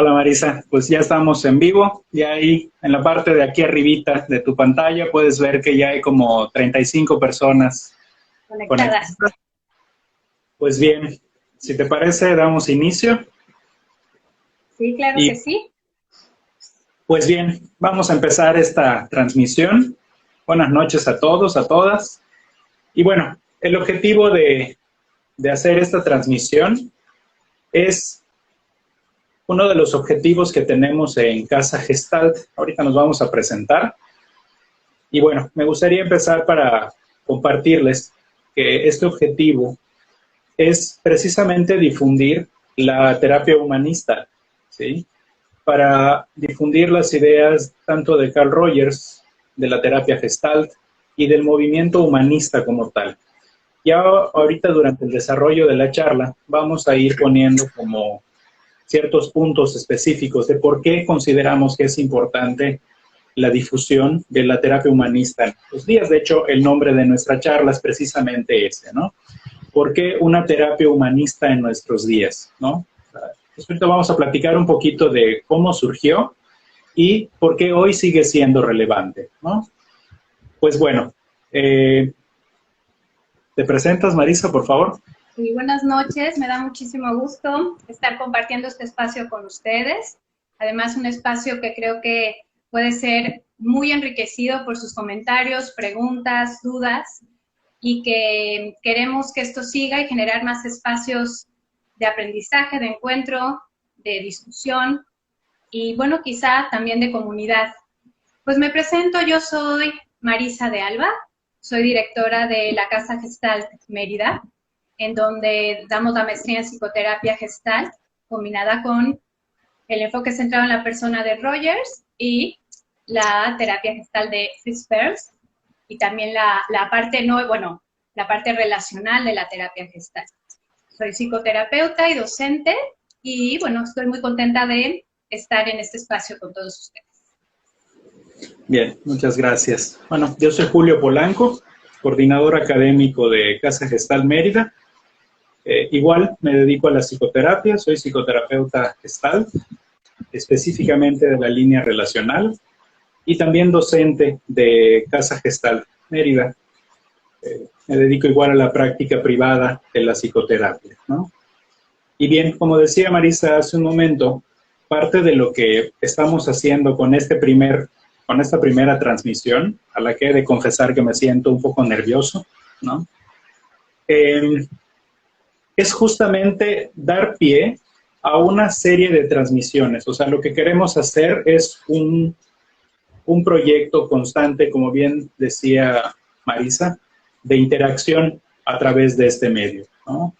Hola Marisa, pues ya estamos en vivo, ya ahí en la parte de aquí arribita de tu pantalla puedes ver que ya hay como 35 personas Conectadas. conectadas. Pues bien, si te parece damos inicio Sí, claro que y sí. pues bien, vamos a empezar esta transmisión. Buenas noches a todos, a todas. Y bueno, el objetivo de hacer esta transmisión es uno de los objetivos que tenemos en Casa Gestalt. Ahorita nos vamos a presentar. Y bueno, me gustaría empezar para compartirles que este objetivo es precisamente difundir la terapia humanista, ¿sí? Para difundir las ideas tanto de Carl Rogers, de la terapia Gestalt y del movimiento humanista como tal. Ya ahorita durante el desarrollo de la charla vamos a ir poniendo como ciertos puntos específicos de por qué consideramos que es importante la difusión de la terapia humanista en los días. De hecho, el nombre de nuestra charla es precisamente ese, ¿no? ¿Por qué una terapia humanista en nuestros días, ¿no? Ahorita vamos a platicar un poquito de cómo surgió y por qué hoy sigue siendo relevante, ¿no? Pues bueno, ¿te presentas, Marisa, por favor? Y buenas noches, me da muchísimo gusto estar compartiendo este espacio con ustedes. Además, un espacio que creo que puede ser muy enriquecido por sus comentarios, preguntas, dudas, y que queremos que esto siga y generar más espacios de aprendizaje, de encuentro, de discusión y, bueno, quizá también de comunidad. Pues me presento, yo soy Marisa de Alba, soy directora de la Casa Gestalt Mérida, en donde damos la maestría en psicoterapia Gestalt, combinada con el enfoque centrado en la persona de Rogers y la terapia Gestalt de Fritz Perls, y también la parte no, bueno, la parte relacional de la terapia Gestalt. Soy psicoterapeuta y docente, y bueno, estoy muy contenta de estar en este espacio con todos ustedes. Bien, muchas gracias. Bueno, yo soy Julio Polanco, coordinador académico de Casa Gestalt Mérida. Igual me dedico a la psicoterapia, soy psicoterapeuta Gestalt, específicamente de la línea relacional, y también docente de Casa Gestalt Mérida. Me dedico igual a la práctica privada de la psicoterapia, ¿no? Y bien, como decía Marisa hace un momento, parte de lo que estamos haciendo con esta primera transmisión, a la que he de confesar que me siento un poco nervioso, ¿no? Es justamente dar pie a una serie de transmisiones. O sea, lo que queremos hacer es un proyecto constante, como bien decía Marisa, de interacción a través de este medio, ¿no?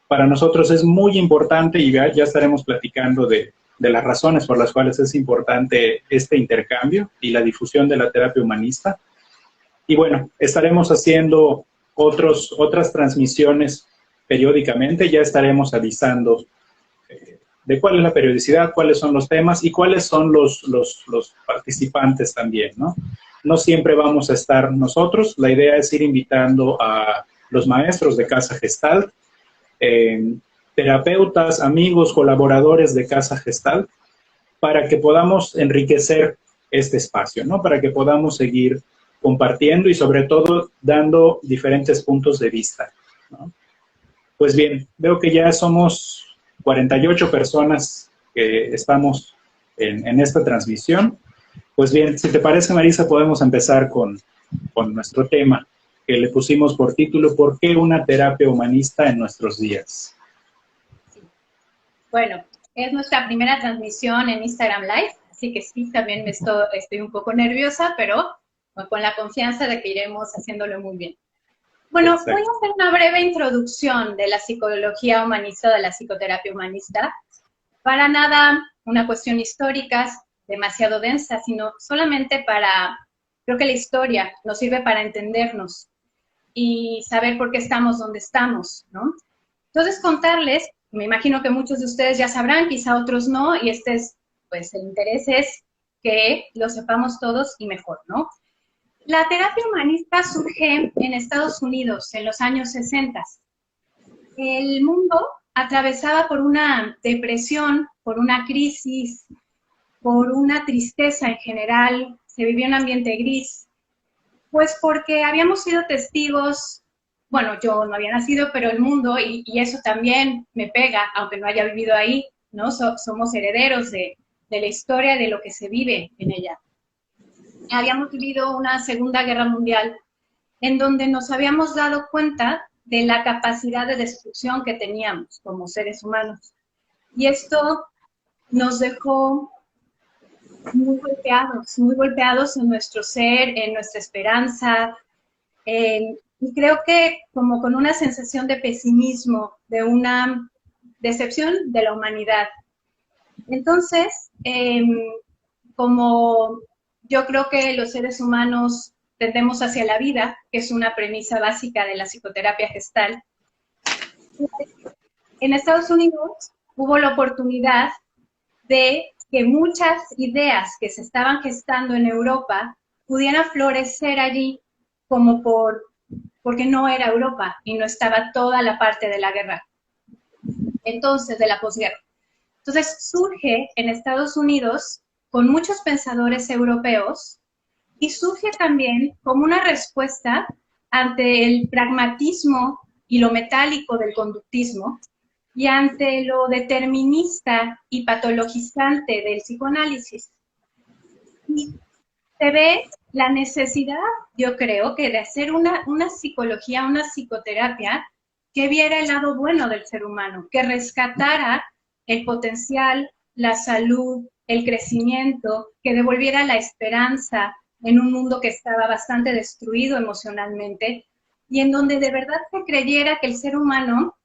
Para nosotros es muy importante, y ya estaremos platicando de las razones por las cuales es importante este intercambio y la difusión de la terapia humanista. Y bueno, estaremos haciendo otras transmisiones periódicamente, ya estaremos avisando de cuál es la periodicidad, cuáles son los temas y cuáles son los participantes también, ¿no? No siempre vamos a estar nosotros, la idea es ir invitando a los maestros de Casa Gestalt, terapeutas, amigos, colaboradores de Casa Gestalt, para que podamos enriquecer este espacio, ¿no? Para que podamos seguir compartiendo y sobre todo dando diferentes puntos de vista, ¿no? Pues bien, veo que ya somos 48 personas que estamos en esta transmisión. Pues bien, si te parece, Marisa, podemos empezar con nuestro tema, que le pusimos por título, ¿por qué una terapia humanista en nuestros días? Sí. Bueno, es nuestra primera transmisión en Instagram Live, así que sí, también estoy un poco nerviosa, pero con la confianza de que iremos haciéndolo muy bien. Bueno, Exacto. voy a hacer una breve introducción de la psicología humanista, de la psicoterapia humanista. Para nada una cuestión histórica demasiado densa, sino solamente creo que la historia nos sirve para entendernos y saber por qué estamos donde estamos, ¿no? Entonces, contarles, me imagino que muchos de ustedes ya sabrán, quizá otros no, y pues el interés es que lo sepamos todos y mejor, ¿no? La terapia humanista surge en Estados Unidos en los años 60. El mundo atravesaba por una depresión, por una crisis, por una tristeza en general, se vivía un ambiente gris, pues porque habíamos sido testigos, bueno, yo no había nacido, pero el mundo, y eso también me pega, aunque no haya vivido ahí, ¿no? Somos herederos de la historia, de lo que se vive en ella. Habíamos vivido una Segunda Guerra Mundial en donde nos habíamos dado cuenta de la capacidad de destrucción que teníamos como seres humanos. Y esto nos dejó muy golpeados en nuestro ser, en nuestra esperanza, y creo que como con una sensación de pesimismo, de una decepción de la humanidad. Entonces, como yo creo que los seres humanos tendemos hacia la vida, que es una premisa básica de la psicoterapia gestal, en Estados Unidos hubo la oportunidad de que muchas ideas que se estaban gestando en Europa pudieran florecer allí como porque no era Europa y no estaba toda la parte de la guerra. Entonces, de la posguerra. Entonces surge en Estados Unidos con muchos pensadores europeos y surge también como una respuesta ante el pragmatismo y lo metálico del conductismo y ante lo determinista y patologizante del psicoanálisis. Y se ve la necesidad, yo creo, que de hacer una psicología, una psicoterapia que viera el lado bueno del ser humano, que rescatara el potencial, la salud, el crecimiento, que devolviera la esperanza en un mundo que estaba bastante destruido emocionalmente y en donde de verdad se creyera que el ser humano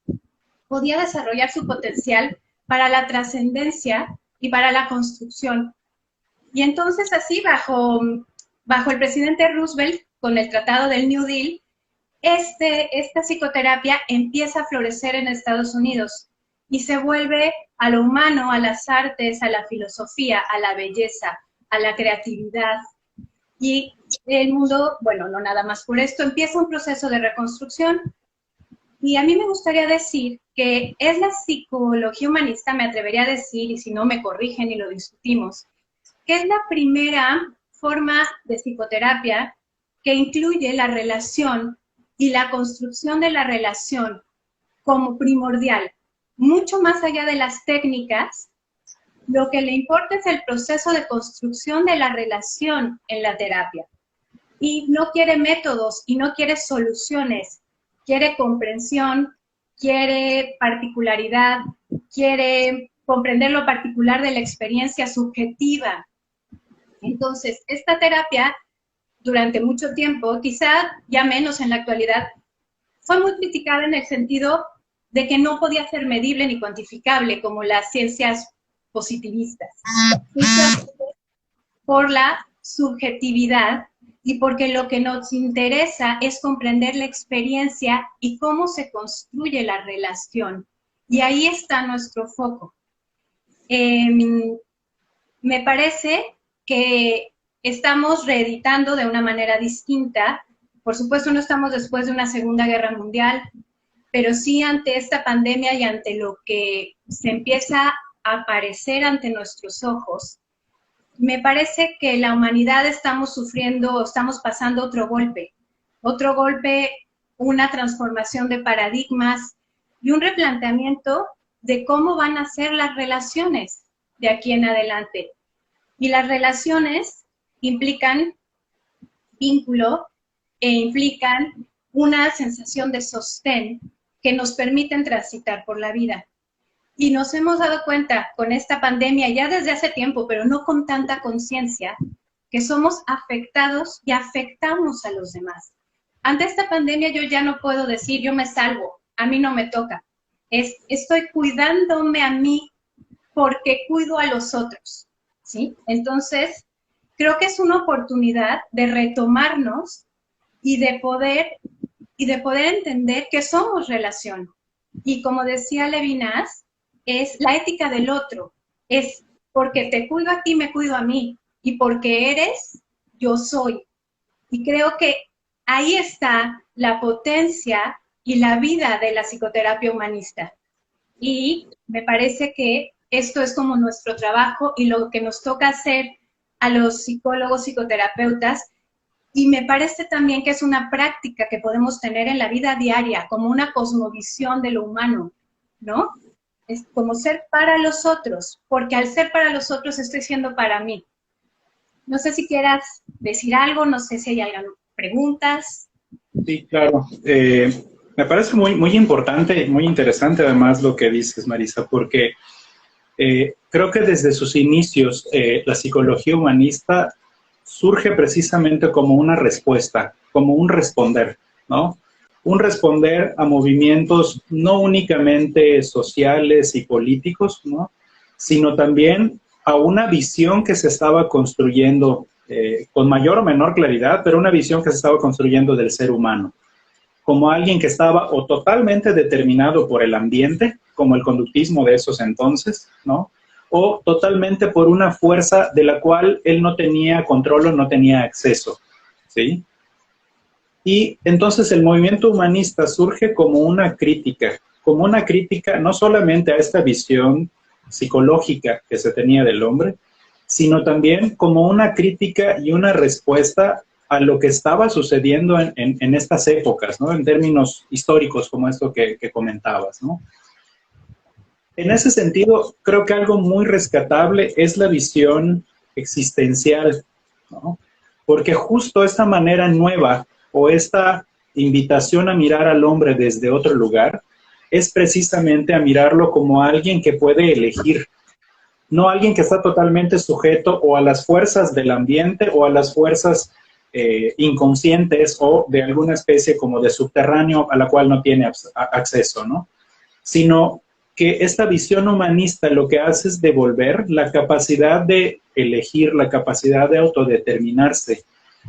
podía desarrollar su potencial para la trascendencia y para la construcción. Y entonces así, bajo el presidente Roosevelt, con el Tratado del New Deal, esta psicoterapia empieza a florecer en Estados Unidos y se vuelve a lo humano, a las artes, a la filosofía, a la belleza, a la creatividad. Y el mundo, bueno, no nada más por esto, empieza un proceso de reconstrucción. Y a mí me gustaría decir que es la psicología humanista, me atrevería a decir, y si no me corrigen y lo discutimos, que es la primera forma de psicoterapia que incluye la relación y la construcción de la relación como primordial. Mucho más allá de las técnicas, lo que le importa es el proceso de construcción de la relación en la terapia. Y no quiere métodos y no quiere soluciones, quiere comprensión, quiere particularidad, quiere comprender lo particular de la experiencia subjetiva. Entonces, esta terapia, durante mucho tiempo, quizá ya menos en la actualidad, fue muy criticada en el sentido de que no podía ser medible ni cuantificable como las ciencias positivistas. Por la subjetividad y porque lo que nos interesa es comprender la experiencia y cómo se construye la relación. Y ahí está nuestro foco. Me parece que estamos reeditando de una manera distinta. Por supuesto, no estamos después de una Segunda Guerra Mundial, pero sí ante esta pandemia y ante lo que se empieza a aparecer ante nuestros ojos. Me parece que la humanidad estamos sufriendo, estamos pasando otro golpe, una transformación de paradigmas y un replanteamiento de cómo van a ser las relaciones de aquí en adelante. Y las relaciones implican vínculo e implican una sensación de sostén que nos permiten transitar por la vida. Y nos hemos dado cuenta con esta pandemia ya desde hace tiempo, pero no con tanta conciencia, que somos afectados y afectamos a los demás. Ante esta pandemia yo ya no puedo decir, yo me salvo, a mí no me toca. Estoy cuidándome a mí porque cuido a los otros, ¿sí? Entonces, creo que es una oportunidad de retomarnos y de poder entender que somos relación. Y como decía Levinas, es la ética del otro, es porque te cuido a ti, me cuido a mí, y porque eres, yo soy. Y creo que ahí está la potencia y la vida de la psicoterapia humanista. Y me parece que esto es como nuestro trabajo y lo que nos toca hacer a los psicólogos, psicoterapeutas, y me parece también que es una práctica que podemos tener en la vida diaria, como una cosmovisión de lo humano, ¿no? Es como ser para los otros, porque al ser para los otros estoy siendo para mí. No sé si quieras decir algo, no sé si hay algunas preguntas. Sí, claro. Me parece muy importante, muy interesante además lo que dices, Marisa, porque creo que desde sus inicios la psicología humanista surge precisamente como una respuesta, como un responder, ¿no? Un responder a movimientos no únicamente sociales y políticos, ¿no? Sino también a una visión que se estaba construyendo con mayor o menor claridad, pero una visión que se estaba construyendo del ser humano, como alguien que estaba o totalmente determinado por el ambiente, como el conductismo de esos entonces, ¿no? O totalmente por una fuerza de la cual él no tenía control o no tenía acceso, ¿sí? Y entonces el movimiento humanista surge como una crítica no solamente a esta visión psicológica que se tenía del hombre, sino también como una crítica y una respuesta a lo que estaba sucediendo en estas épocas, ¿no? En términos históricos como esto que comentabas, ¿no? En ese sentido, creo que algo muy rescatable es la visión existencial, ¿no? Porque justo esta manera nueva o esta invitación a mirar al hombre desde otro lugar es precisamente a mirarlo como alguien que puede elegir, no alguien que está totalmente sujeto o a las fuerzas del ambiente o a las fuerzas inconscientes o de alguna especie como de subterráneo a la cual no tiene acceso, ¿no? Sino que esta visión humanista lo que hace es devolver la capacidad de elegir, la capacidad de autodeterminarse,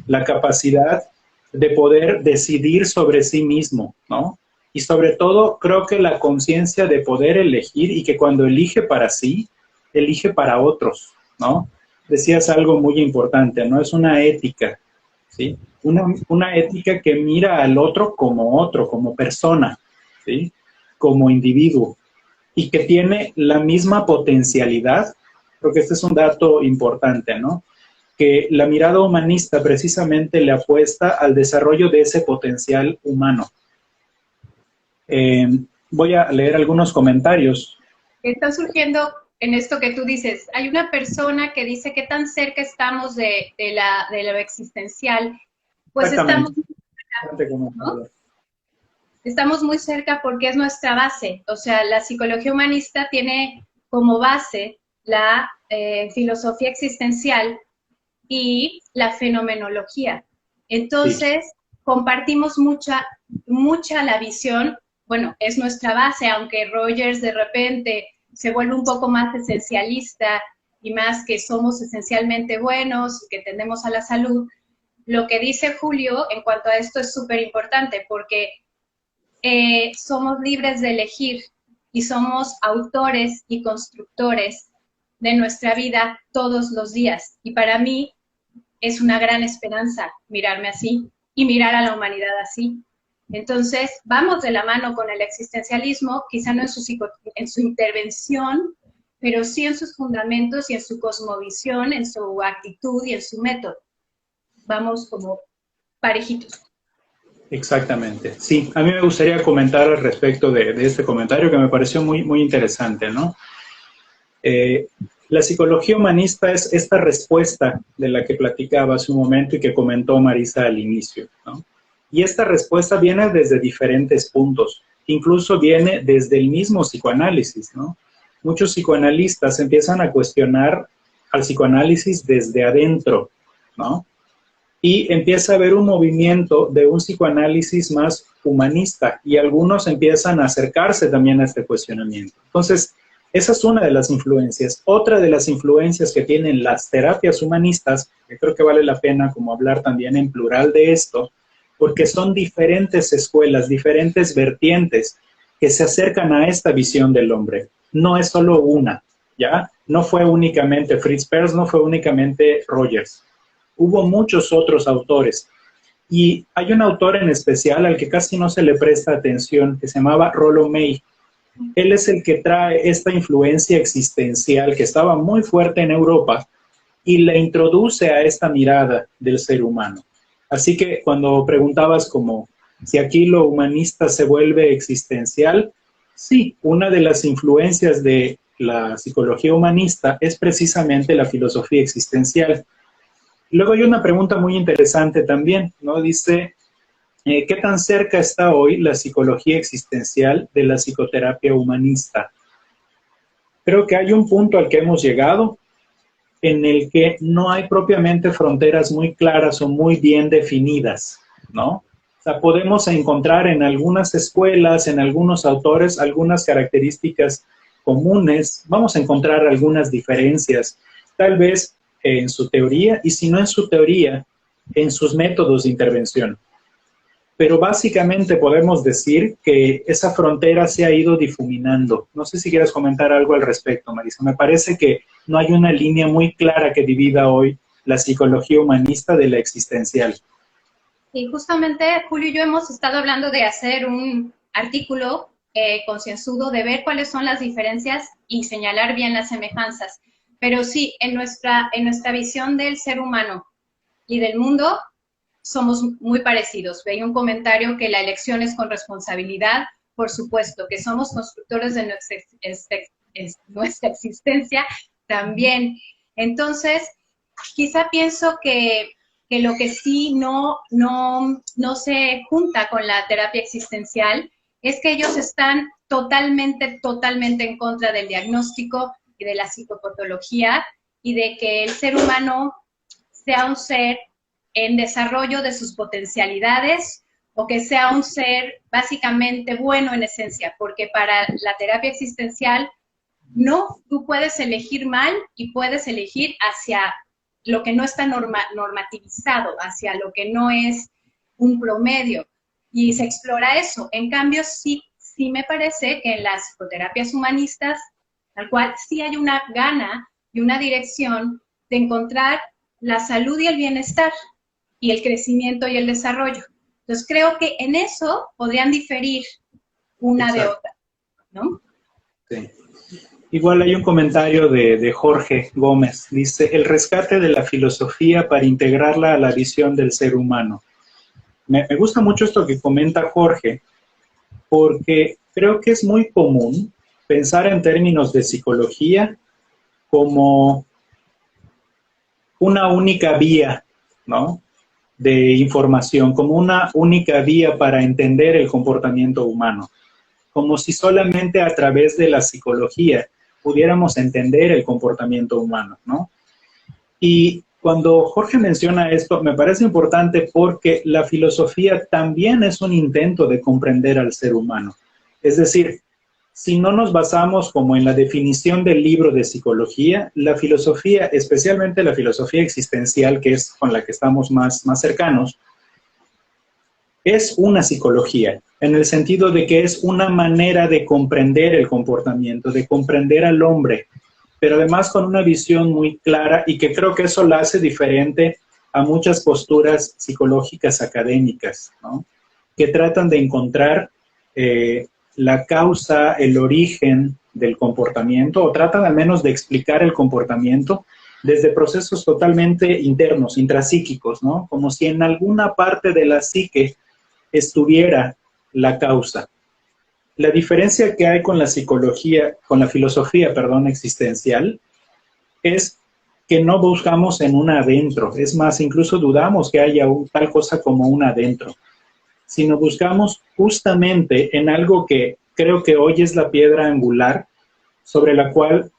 la capacidad de poder decidir sobre sí mismo, ¿no? Y sobre todo, creo que la conciencia de poder elegir y que cuando elige para sí, elige para otros, ¿no? Decías algo muy importante, ¿no? Es una ética, ¿sí? Una ética que mira al otro, como persona, ¿sí? Como individuo, y que tiene la misma potencialidad, porque este es un dato importante, ¿no? Que la mirada humanista precisamente le apuesta al desarrollo de ese potencial humano. Voy a leer algunos comentarios. Está surgiendo en esto que tú dices, hay una persona que dice qué tan cerca estamos de lo existencial, pues estamos, ¿no? Estamos muy cerca porque es nuestra base, o sea, la psicología humanista tiene como base la filosofía existencial y la fenomenología. Entonces, sí, compartimos mucha la visión, bueno, es nuestra base, aunque Rogers de repente se vuelve un poco más esencialista y más que somos esencialmente buenos, que tendemos a la salud. Lo que dice Julio en cuanto a esto es súper importante porque somos libres de elegir y somos autores y constructores de nuestra vida todos los días. Y para mí es una gran esperanza mirarme así y mirar a la humanidad así. Entonces, vamos de la mano con el existencialismo, quizá no en su intervención, pero sí en sus fundamentos y en su cosmovisión, en su actitud y en su método. Vamos como parejitos. Exactamente, sí. A mí me gustaría comentar al respecto de este comentario que me pareció muy interesante, ¿no? La psicología humanista es esta respuesta de la que platicaba hace un momento y que comentó Marisa al inicio, ¿no? Y esta respuesta viene desde diferentes puntos, incluso viene desde el mismo psicoanálisis, ¿no? Muchos psicoanalistas empiezan a cuestionar al psicoanálisis desde adentro, ¿no? Y empieza a haber un movimiento de un psicoanálisis más humanista y algunos empiezan a acercarse también a este cuestionamiento. Entonces, esa es una de las influencias. Otra de las influencias que tienen las terapias humanistas, que creo que vale la pena como hablar también en plural de esto, porque son diferentes escuelas, diferentes vertientes que se acercan a esta visión del hombre. No es solo una, ¿ya? No fue únicamente Fritz Perls, no fue únicamente Rogers. Hubo muchos otros autores. Y hay un autor en especial al que casi no se le presta atención, que se llamaba Rollo May. Él es el que trae esta influencia existencial que estaba muy fuerte en Europa y la introduce a esta mirada del ser humano. Así que cuando preguntabas como si aquí lo humanista se vuelve existencial, sí, una de las influencias de la psicología humanista es precisamente la filosofía existencial. Luego hay una pregunta muy interesante también, ¿no? Dice, ¿qué tan cerca está hoy la psicología existencial de la psicoterapia humanista? Creo que hay un punto al que hemos llegado en el que no hay propiamente fronteras muy claras o muy bien definidas, ¿no? O sea, podemos encontrar en algunas escuelas, en algunos autores, algunas características comunes, vamos a encontrar algunas diferencias, tal vez en su teoría, y si no en su teoría, en sus métodos de intervención. Pero básicamente podemos decir que esa frontera se ha ido difuminando. No sé si quieres comentar algo al respecto, Marisa. Me parece que no hay una línea muy clara que divida hoy la psicología humanista de la existencial. Y justamente Julio y yo hemos estado hablando de hacer un artículo concienzudo, de ver cuáles son las diferencias y señalar bien las semejanzas. Pero sí, en nuestra visión del ser humano y del mundo, somos muy parecidos. Veía un comentario que la elección es con responsabilidad, por supuesto, que somos constructores de nuestra existencia también. Entonces, quizá pienso que lo que sí no se junta con la terapia existencial es que ellos están totalmente en contra del diagnóstico y de la psicopatología y de que el ser humano sea un ser en desarrollo de sus potencialidades o que sea un ser básicamente bueno en esencia, porque para la terapia existencial no, tú puedes elegir mal y puedes elegir hacia lo que no está normativizado, hacia lo que no es un promedio, y se explora eso. En cambio, sí me parece que en las psicoterapias humanistas, tal cual, sí hay una gana y una dirección de encontrar la salud y el bienestar, y el crecimiento y el desarrollo. Entonces, creo que en eso podrían diferir una de otra, ¿no? Sí. Igual hay un comentario de Jorge Gómez. Dice, el rescate de la filosofía para integrarla a la visión del ser humano. Me gusta mucho esto que comenta Jorge, porque creo que es muy común pensar en términos de psicología como una única vía, ¿no?, de información, como una única vía para entender el comportamiento humano, como si solamente a través de la psicología pudiéramos entender el comportamiento humano, ¿no? Y cuando Jorge menciona esto, me parece importante porque la filosofía también es un intento de comprender al ser humano. Es decir, si no nos basamos como en la definición del libro de psicología, la filosofía, especialmente la filosofía existencial, que es con la que estamos más cercanos, es una psicología, en el sentido de que es una manera de comprender el comportamiento, de comprender al hombre, pero además con una visión muy clara, y que creo que eso la hace diferente a muchas posturas psicológicas académicas, ¿no?, que tratan de encontrar la causa, el origen del comportamiento, o tratan al menos de explicar el comportamiento desde procesos totalmente internos, intrapsíquicos, ¿no?, como si en alguna parte de la psique estuviera la causa. La diferencia que hay con la psicología, con la filosofía, existencial, es que no buscamos en un adentro, es más, incluso dudamos que haya tal cosa como un adentro, sino buscamos justamente en algo que creo que hoy es la piedra angular sobre la cual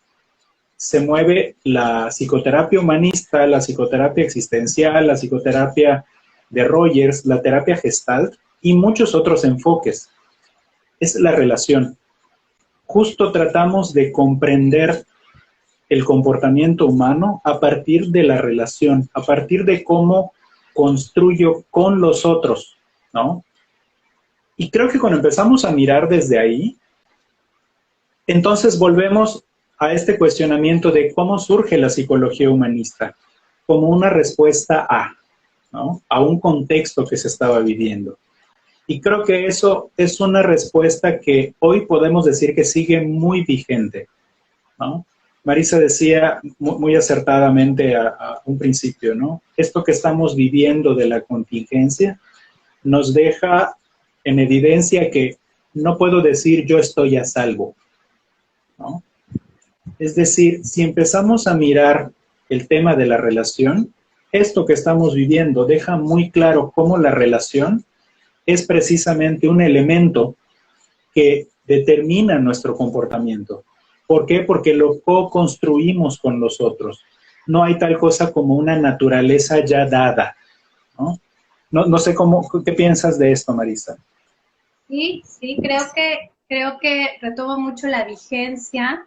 se mueve la psicoterapia humanista, la psicoterapia existencial, la psicoterapia de Rogers, la terapia Gestalt y muchos otros enfoques. Es la relación. Justo tratamos de comprender el comportamiento humano a partir de la relación, a partir de cómo construyo con los otros, ¿no? Y creo que cuando empezamos a mirar desde ahí, entonces volvemos a este cuestionamiento de cómo surge la psicología humanista, como una respuesta a, ¿no?, a un contexto que se estaba viviendo. Y creo que eso es una respuesta que hoy podemos decir que sigue muy vigente, ¿no? Marisa decía muy acertadamente a un principio, ¿no? Esto que estamos viviendo de la contingencia nos deja en evidencia que no puedo decir yo estoy a salvo, ¿no? Es decir, si empezamos a mirar el tema de la relación, esto que estamos viviendo deja muy claro cómo la relación es precisamente un elemento que determina nuestro comportamiento. ¿Por qué? Porque lo co-construimos con los otros. No hay tal cosa como una naturaleza ya dada, ¿no? No sé qué piensas de esto, Marisa. Sí, sí, creo que retomo mucho la vigencia,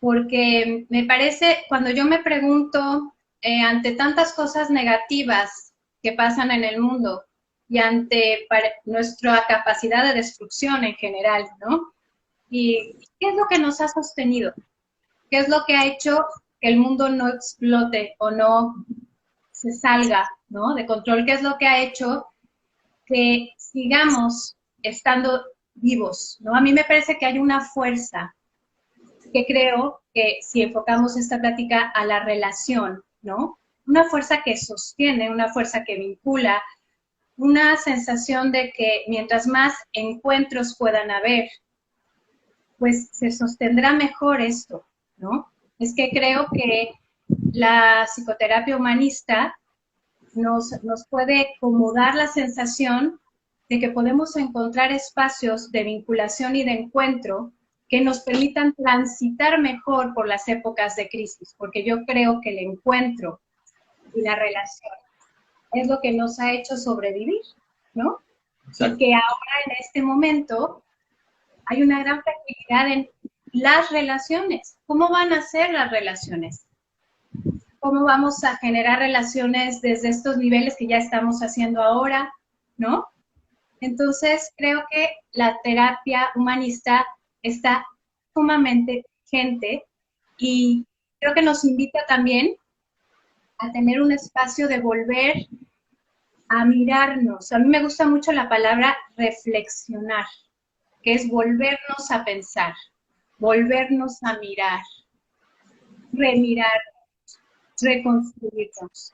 porque me parece, cuando yo me pregunto, ante tantas cosas negativas que pasan en el mundo y ante nuestra capacidad de destrucción en general, ¿no? ¿Y qué es lo que nos ha sostenido? ¿Qué es lo que ha hecho que el mundo no explote o no se salga, ¿no?, de control? ¿Qué es lo que ha hecho que sigamos estando vivos, ¿no? A mí me parece que hay una fuerza que creo que si enfocamos esta plática a la relación, ¿no? Una fuerza que sostiene, una fuerza que vincula, una sensación de que mientras más encuentros puedan haber, pues se sostendrá mejor esto, ¿no? Es que creo que la psicoterapia humanista nos puede como dar la sensación de que podemos encontrar espacios de vinculación y de encuentro que nos permitan transitar mejor por las épocas de crisis, porque yo creo que el encuentro y la relación es lo que nos ha hecho sobrevivir, ¿no? Exacto. Y que ahora en este momento hay una gran fragilidad en las relaciones. ¿Cómo van a ser las relaciones? ¿Cómo vamos a generar relaciones desde estos niveles que ya estamos haciendo ahora, ¿no? Entonces, creo que la terapia humanista está sumamente vigente y creo que nos invita también a tener un espacio de volver a mirarnos. A mí me gusta mucho la palabra reflexionar, que es volvernos a pensar, volvernos a mirar, remirar, reconstruirnos.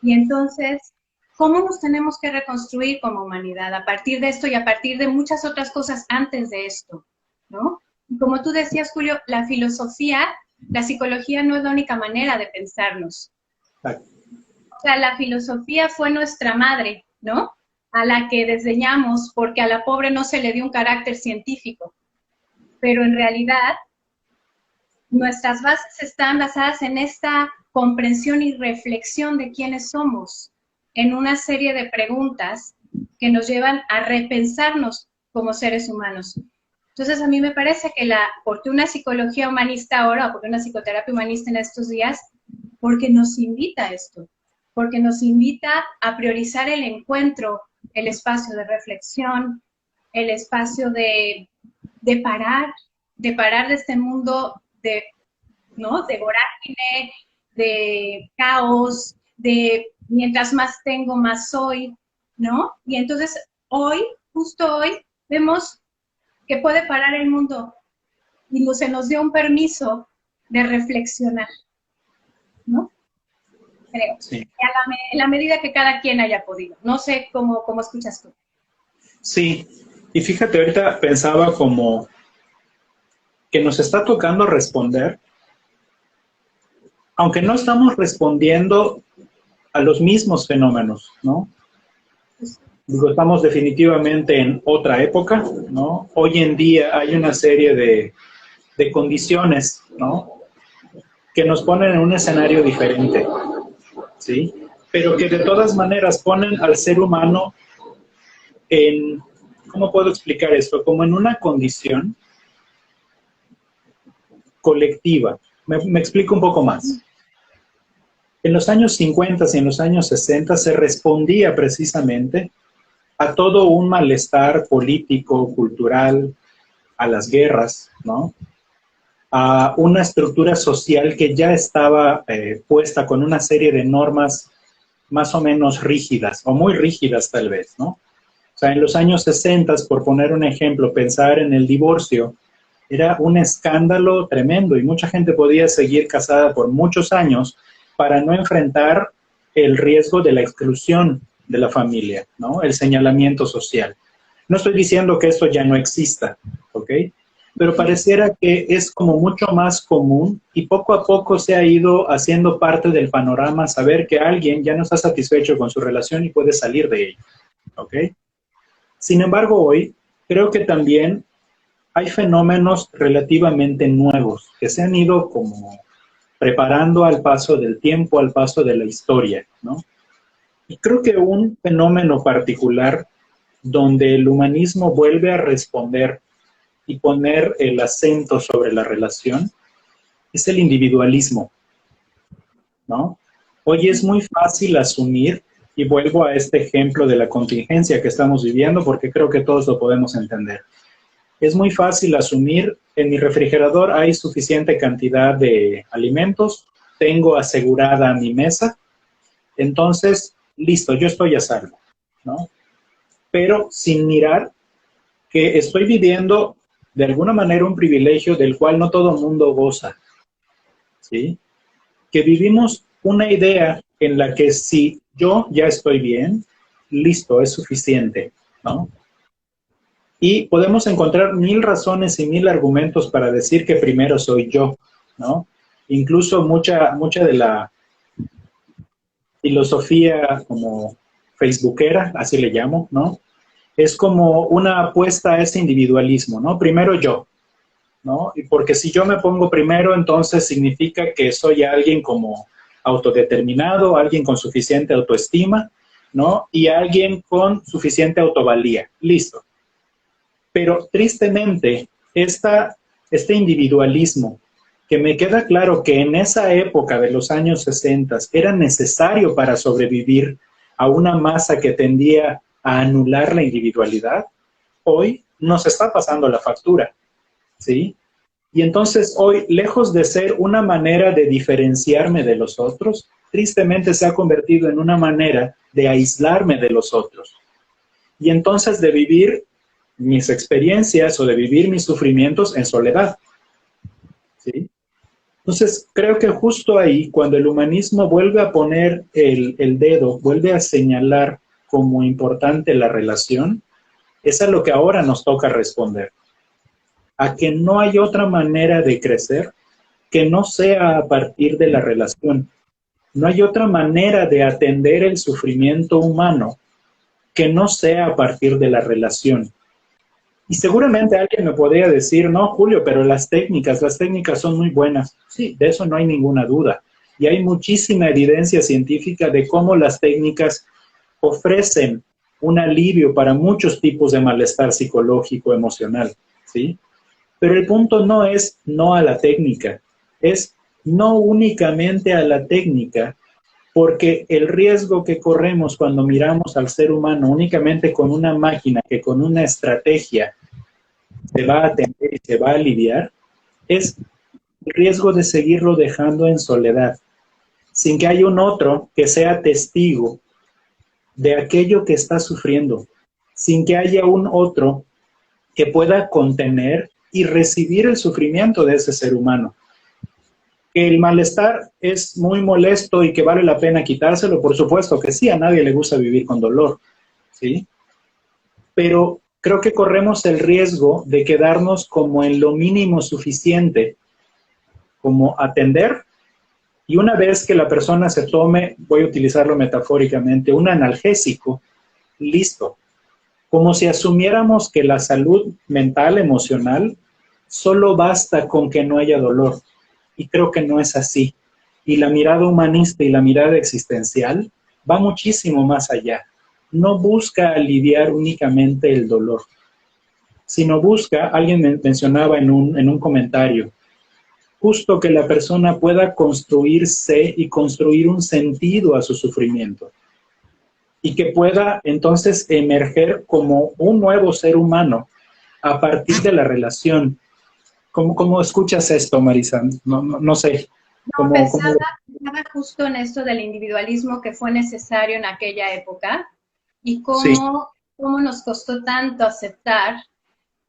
Y entonces, ¿cómo nos tenemos que reconstruir como humanidad a partir de esto y a partir de muchas otras cosas antes de esto, ¿no? Y como tú decías, Julio, la filosofía, la psicología no es la única manera de pensarnos. O sea, la filosofía fue nuestra madre, ¿no? A la que desdeñamos porque a la pobre no se le dio un carácter científico. Pero en realidad, nuestras bases están basadas en esta comprensión y reflexión de quiénes somos, en una serie de preguntas que nos llevan a repensarnos como seres humanos. Entonces, a mí me parece que ¿por qué una psicología humanista ahora, o por qué una psicoterapia humanista en estos días? Porque nos invita a esto, porque nos invita a priorizar el encuentro, el espacio de reflexión, el espacio de parar de este mundo ¿no?, de vorágine, de caos, de mientras más tengo, más soy, ¿no? Y entonces hoy, justo hoy, vemos que puede parar el mundo y se nos dio un permiso de reflexionar, ¿no? Creo. Sí. En la medida que cada quien haya podido. No sé cómo escuchas tú. Sí, y fíjate, ahorita pensaba como que nos está tocando responder, aunque no estamos respondiendo a los mismos fenómenos, ¿no? Digo, estamos definitivamente en otra época, ¿no? Hoy en día hay una serie de condiciones, ¿no?, que nos ponen en un escenario diferente, ¿sí? Pero que de todas maneras ponen al ser humano en, ¿cómo puedo explicar esto? Como en una condición colectiva. Me explico un poco más. En los años 50 y en los años 60 se respondía precisamente a todo un malestar político, cultural, a las guerras, ¿no?, a una estructura social que ya estaba puesta con una serie de normas más o menos rígidas, o muy rígidas tal vez, ¿no? sea, en los años 60, por poner un ejemplo, pensar en el divorcio era un escándalo tremendo y mucha gente podía seguir casada por muchos años para no enfrentar el riesgo de la exclusión de la familia, ¿no? El señalamiento social. No estoy diciendo que esto ya no exista, ¿ok? Pero pareciera que es como mucho más común y poco a poco se ha ido haciendo parte del panorama saber que alguien ya no está satisfecho con su relación y puede salir de ella, ¿ok? Sin embargo, hoy creo que también hay fenómenos relativamente nuevos que se han ido como preparando al paso del tiempo, al paso de la historia, ¿no? Y creo que un fenómeno particular donde el humanismo vuelve a responder y poner el acento sobre la relación es el individualismo, ¿no? Hoy es muy fácil asumir, y vuelvo a este ejemplo de la contingencia que estamos viviendo porque creo que todos lo podemos entender. Es muy fácil asumir, en mi refrigerador hay suficiente cantidad de alimentos, tengo asegurada mi mesa, entonces, listo, yo estoy a salvo, ¿no? Pero sin mirar que estoy viviendo de alguna manera un privilegio del cual no todo el mundo goza, ¿sí? Que vivimos una idea en la que si yo ya estoy bien, listo, es suficiente, ¿no? Y podemos encontrar 1000 razones y 1000 argumentos para decir que primero soy yo, ¿no? Incluso mucha de la filosofía como facebookera, así le llamo, ¿no? Es como una apuesta a ese individualismo, ¿no? Primero yo, ¿no? Y porque si yo me pongo primero, entonces significa que soy alguien como autodeterminado, alguien con suficiente autoestima, ¿no? Y alguien con suficiente autovalía. Listo. Pero tristemente, este individualismo, que me queda claro que en esa época de los años 60 era necesario para sobrevivir a una masa que tendía a anular la individualidad, hoy nos está pasando la factura, ¿sí? Y entonces hoy, lejos de ser una manera de diferenciarme de los otros, tristemente se ha convertido en una manera de aislarme de los otros. Y entonces de vivir mis experiencias o de vivir mis sufrimientos en soledad, ¿sí? Entonces, creo que justo ahí, cuando el humanismo vuelve a poner el dedo, vuelve a señalar como importante la relación, es a lo que ahora nos toca responder. A que no hay otra manera de crecer que no sea a partir de la relación. No hay otra manera de atender el sufrimiento humano que no sea a partir de la relación. Y seguramente alguien me podría decir, no, Julio, pero las técnicas son muy buenas. Sí, de eso no hay ninguna duda. Y hay muchísima evidencia científica de cómo las técnicas ofrecen un alivio para muchos tipos de malestar psicológico, emocional, ¿sí? Pero el punto no es no a la técnica, es no únicamente a la técnica, porque el riesgo que corremos cuando miramos al ser humano únicamente con una máquina que con una estrategia se va a atender y se va a aliviar, es el riesgo de seguirlo dejando en soledad, sin que haya un otro que sea testigo de aquello que está sufriendo, sin que haya un otro que pueda contener y recibir el sufrimiento de ese ser humano. Que el malestar es muy molesto y que vale la pena quitárselo, por supuesto que sí, a nadie le gusta vivir con dolor, ¿sí? Pero creo que corremos el riesgo de quedarnos como en lo mínimo suficiente, como atender, y una vez que la persona se tome, voy a utilizarlo metafóricamente, un analgésico, listo. Como si asumiéramos que la salud mental, emocional, solo basta con que no haya dolor. Y creo que no es así. Y la mirada humanista y la mirada existencial va muchísimo más allá. No busca aliviar únicamente el dolor, sino busca, alguien mencionaba en un comentario, justo que la persona pueda construirse y construir un sentido a su sufrimiento. Y que pueda entonces emerger como un nuevo ser humano a partir de la relación. ¿Cómo escuchas esto, Marisa? No sé. No, pensaba justo en esto del individualismo que fue necesario en aquella época y Sí. cómo cómo nos costó tanto aceptar,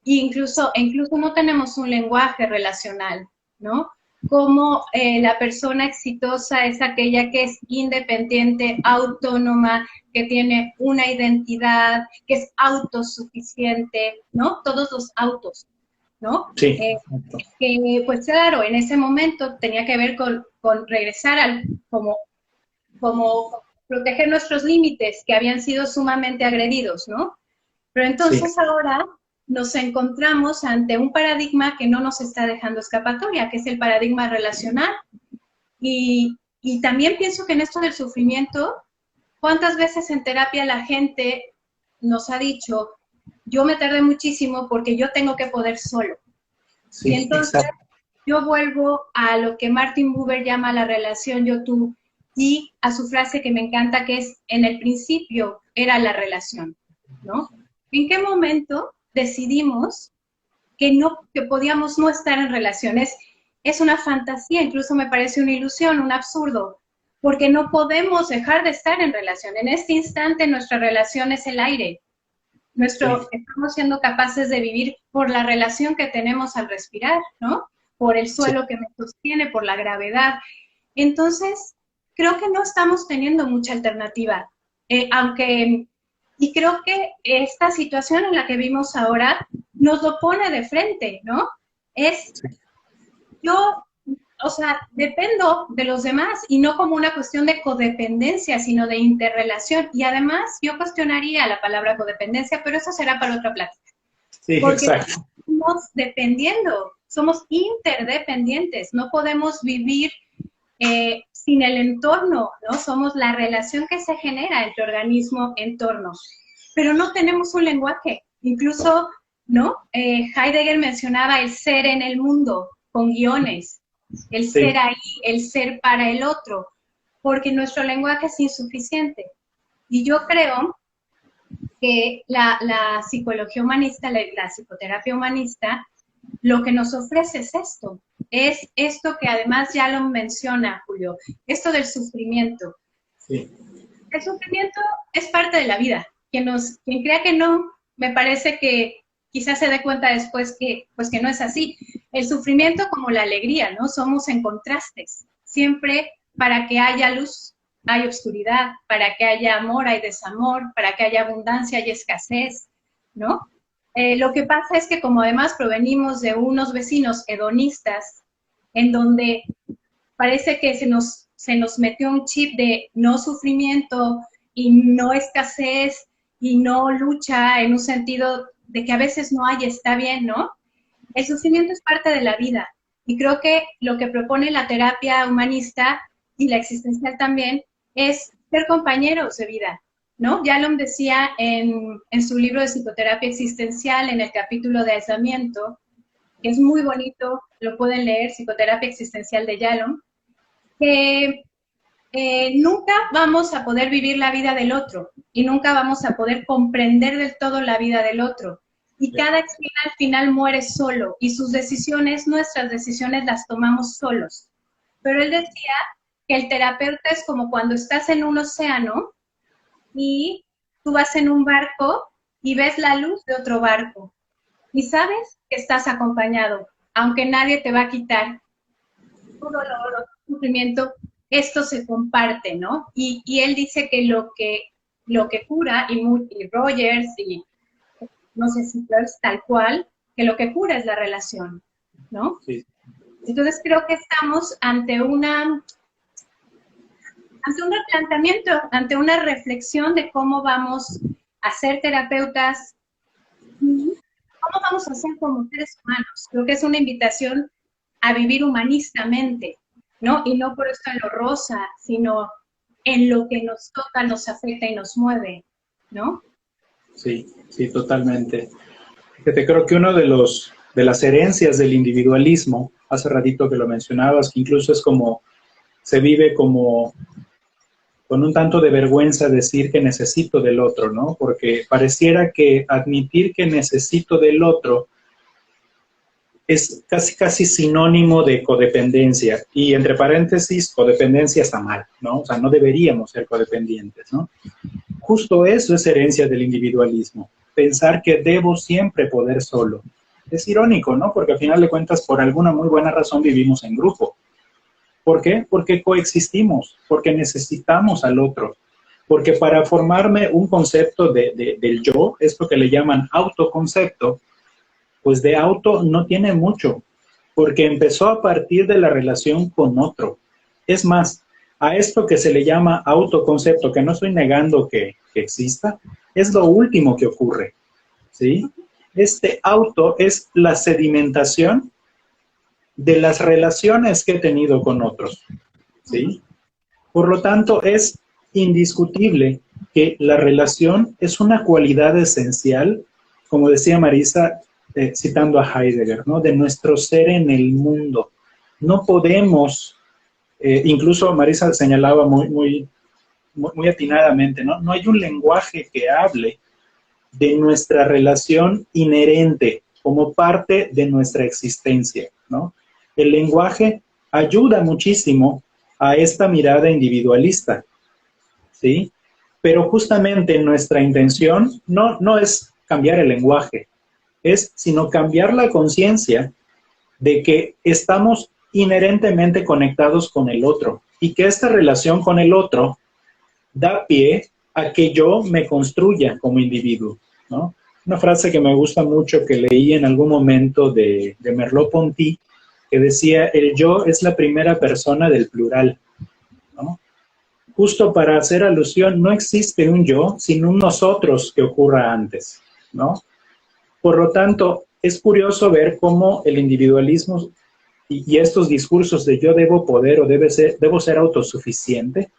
e incluso no tenemos un lenguaje relacional, ¿no? Cómo la persona exitosa es aquella que es independiente, autónoma, que tiene una identidad, que es autosuficiente, ¿no? Todos los autos, ¿no? Sí. Que pues claro, en ese momento tenía que ver con regresar al, como proteger nuestros límites que habían sido sumamente agredidos, ¿no? Pero entonces ahora nos encontramos ante un paradigma que no nos está dejando escapatoria, que es el paradigma relacional. Y también pienso que en esto del sufrimiento, ¿cuántas veces en terapia la gente nos ha dicho, yo me tardé muchísimo porque yo tengo que poder solo? Sí, y entonces exacto. yo vuelvo a lo que Martin Buber llama la relación yo-tú y a su frase que me encanta, que es, en el principio era la relación, ¿no? ¿En qué momento decidimos que podíamos no estar en relaciones? Es una fantasía, incluso me parece una ilusión, un absurdo, porque no podemos dejar de estar en relación. En este instante nuestra relación es el aire. Estamos siendo capaces de vivir por la relación que tenemos al respirar, ¿no? Por el suelo que me sostiene, por la gravedad. Entonces, creo que no estamos teniendo mucha alternativa. Y creo que esta situación en la que vimos ahora nos lo pone de frente, ¿no? Yo, o sea, dependo de los demás y no como una cuestión de codependencia, sino de interrelación. Y además, yo cuestionaría la palabra codependencia, pero eso será para otra plática. Sí, porque exacto. estamos dependiendo, somos interdependientes, no podemos vivir sin el entorno, ¿no? Somos la relación que se genera entre organismo-entorno, pero no tenemos un lenguaje. Incluso, ¿no? Heidegger mencionaba el ser en el mundo, con guiones, el ser ahí, el ser para el otro, porque nuestro lenguaje es insuficiente. Y yo creo que la psicología humanista, la psicoterapia humanista, lo que nos ofrece es esto que además ya lo menciona Julio, esto del sufrimiento. Sí. El sufrimiento es parte de la vida. Quien crea que no, me parece que quizás se dé cuenta después que no es así. El sufrimiento como la alegría, ¿no? Somos en contrastes. Siempre para que haya luz hay oscuridad, para que haya amor hay desamor, para que haya abundancia hay escasez, ¿no? Lo que pasa es que como además provenimos de unos vecinos hedonistas, en donde parece que se nos metió un chip de no sufrimiento y no escasez y no lucha en un sentido de que a veces no hay, está bien, ¿no? El sufrimiento es parte de la vida y creo que lo que propone la terapia humanista y la existencial también es ser compañeros de vida, ¿no? Yalom decía en su libro de psicoterapia existencial, en el capítulo de aislamiento, que es muy bonito, lo pueden leer, Psicoterapia Existencial de Yalom, que nunca vamos a poder vivir la vida del otro y nunca vamos a poder comprender del todo la vida del otro. Y cada espina al final muere solo y sus decisiones, nuestras decisiones las tomamos solos. Pero él decía que el terapeuta es como cuando estás en un océano y tú vas en un barco y ves la luz de otro barco y sabes que estás acompañado, aunque nadie te va a quitar todo el sufrimiento, esto se comparte, ¿no? Y él dice que lo que cura, y Rogers, y no sé si es tal cual, que lo que cura es la relación, ¿no? Sí. Entonces creo que estamos ante un replanteamiento, ante una reflexión de cómo vamos a ser terapeutas, cómo vamos a ser como seres humanos. Creo que es una invitación a vivir humanistamente, ¿no? Y no por esto en lo rosa, sino en lo que nos toca, nos afecta y nos mueve, ¿no? Sí, sí, totalmente. Fíjate, creo que uno de las herencias del individualismo, hace ratito que lo mencionabas, que incluso es como, se vive como con un tanto de vergüenza decir que necesito del otro, ¿no? Porque pareciera que admitir que necesito del otro es casi sinónimo de codependencia. Y entre paréntesis, codependencia está mal, ¿no? O sea, no deberíamos ser codependientes, ¿no? Justo eso es herencia del individualismo, pensar que debo siempre poder solo. Es irónico, ¿no? Porque al final de cuentas, por alguna muy buena razón vivimos en grupo. ¿Por qué? Porque coexistimos, porque necesitamos al otro. Porque para formarme un concepto del yo, esto que le llaman autoconcepto, pues de auto no tiene mucho, porque empezó a partir de la relación con otro. Es más, a esto que se le llama autoconcepto, que no estoy negando que exista, es lo último que ocurre, ¿sí? Este auto es la sedimentación de las relaciones que he tenido con otros, ¿sí? Por lo tanto, es indiscutible que la relación es una cualidad esencial, como decía Marisa, citando a Heidegger, ¿no? De nuestro ser en el mundo. No podemos, incluso Marisa señalaba muy atinadamente, ¿no? No hay un lenguaje que hable de nuestra relación inherente como parte de nuestra existencia, ¿no? El lenguaje ayuda muchísimo a esta mirada individualista, ¿sí? Pero justamente nuestra intención no es cambiar el lenguaje, es sino cambiar la conciencia de que estamos inherentemente conectados con el otro y que esta relación con el otro da pie a que yo me construya como individuo, ¿no? Una frase que me gusta mucho que leí en algún momento de Merleau-Ponty, que decía, el yo es la primera persona del plural, ¿no? Justo para hacer alusión, no existe un yo sin un nosotros que ocurra antes, ¿no? Por lo tanto, es curioso ver cómo el individualismo y estos discursos de yo debo poder o debo ser autosuficiente,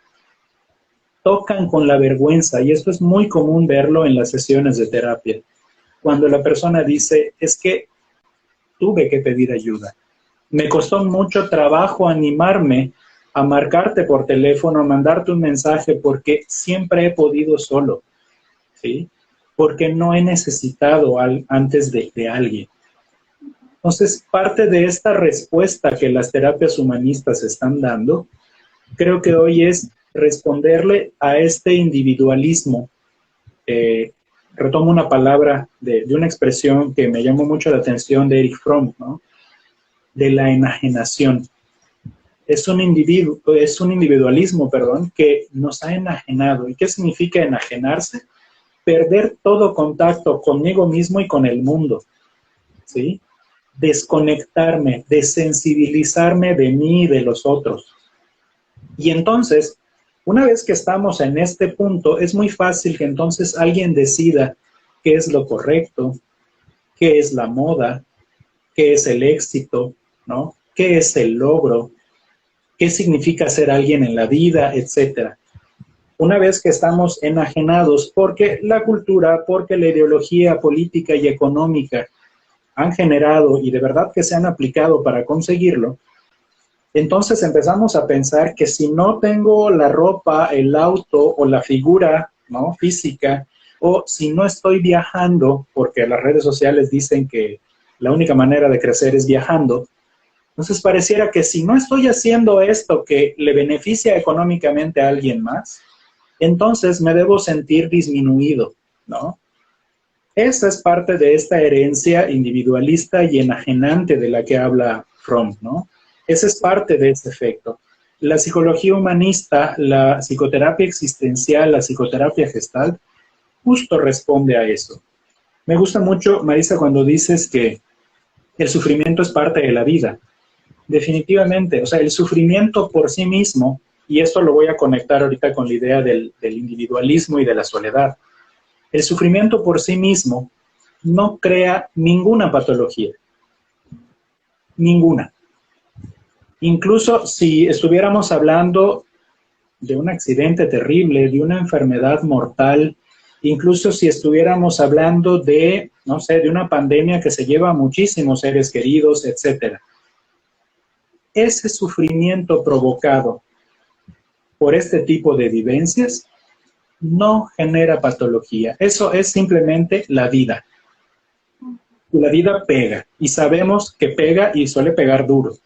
tocan con la vergüenza, y esto es muy común verlo en las sesiones de terapia, cuando la persona dice, es que tuve que pedir ayuda. Me costó mucho trabajo animarme a marcarte por teléfono, a mandarte un mensaje, porque siempre he podido solo, ¿sí? Porque no he necesitado antes de alguien. Entonces, parte de esta respuesta que las terapias humanistas están dando, creo que hoy es responderle a este individualismo. Retomo una palabra de una expresión que me llamó mucho la atención de Erich Fromm, ¿no? De la enajenación. Es un individualismo, que nos ha enajenado. ¿Y qué significa enajenarse? Perder todo contacto conmigo mismo y con el mundo, ¿sí? Desconectarme, desensibilizarme de mí y de los otros. Y entonces, una vez que estamos en este punto, es muy fácil que entonces alguien decida qué es lo correcto, qué es la moda, qué es el éxito, ¿no? ¿Qué es el logro? ¿Qué significa ser alguien en la vida? Etcétera. Una vez que estamos enajenados porque la cultura, porque la ideología política y económica han generado y de verdad que se han aplicado para conseguirlo, entonces empezamos a pensar que si no tengo la ropa, el auto o la figura, ¿no? Física, o si no estoy viajando, porque las redes sociales dicen que la única manera de crecer es viajando, entonces pareciera que si no estoy haciendo esto que le beneficia económicamente a alguien más, entonces me debo sentir disminuido, ¿no? Esa es parte de esta herencia individualista y enajenante de la que habla Fromm, ¿no? Esa es parte de ese efecto. La psicología humanista, la psicoterapia existencial, la psicoterapia gestal, justo responde a eso. Me gusta mucho, Marisa, cuando dices que el sufrimiento es parte de la vida. Definitivamente, o sea, el sufrimiento por sí mismo, y esto lo voy a conectar ahorita con la idea del individualismo y de la soledad. El sufrimiento por sí mismo no crea ninguna patología. Ninguna. Incluso si estuviéramos hablando de un accidente terrible, de una enfermedad mortal, incluso si estuviéramos hablando de, no sé, de una pandemia que se lleva a muchísimos seres queridos, etcétera. Ese sufrimiento provocado por este tipo de vivencias no genera patología. Eso es simplemente la vida. La vida pega, y sabemos que pega y suele pegar duro.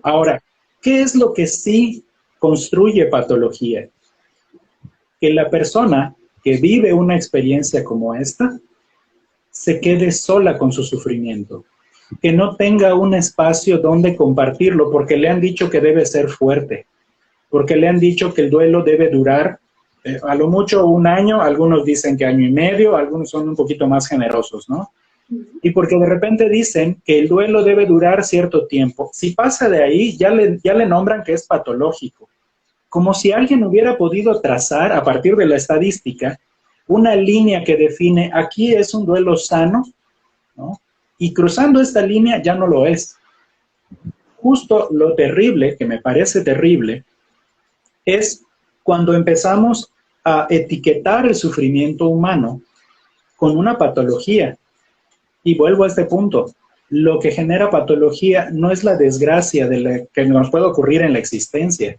Ahora, ¿qué es lo que sí construye patología? que la persona que vive una experiencia como esta se quede sola con su sufrimiento, que no tenga un espacio donde compartirlo, porque le han dicho que debe ser fuerte, porque le han dicho que el duelo debe durar a lo mucho un año, algunos dicen que año y medio, algunos son un poquito más generosos, ¿no? Y porque de repente dicen que el duelo debe durar cierto tiempo. Si pasa de ahí, ya le nombran que es patológico. Como si alguien hubiera podido trazar, a partir de la estadística, una línea que define, aquí es un duelo sano, ¿no? Y cruzando esta línea ya no lo es. Justo lo terrible, que me parece terrible, es cuando empezamos a etiquetar el sufrimiento humano con una patología. Y vuelvo a este punto. Lo que genera patología no es la desgracia de la que nos puede ocurrir en la existencia,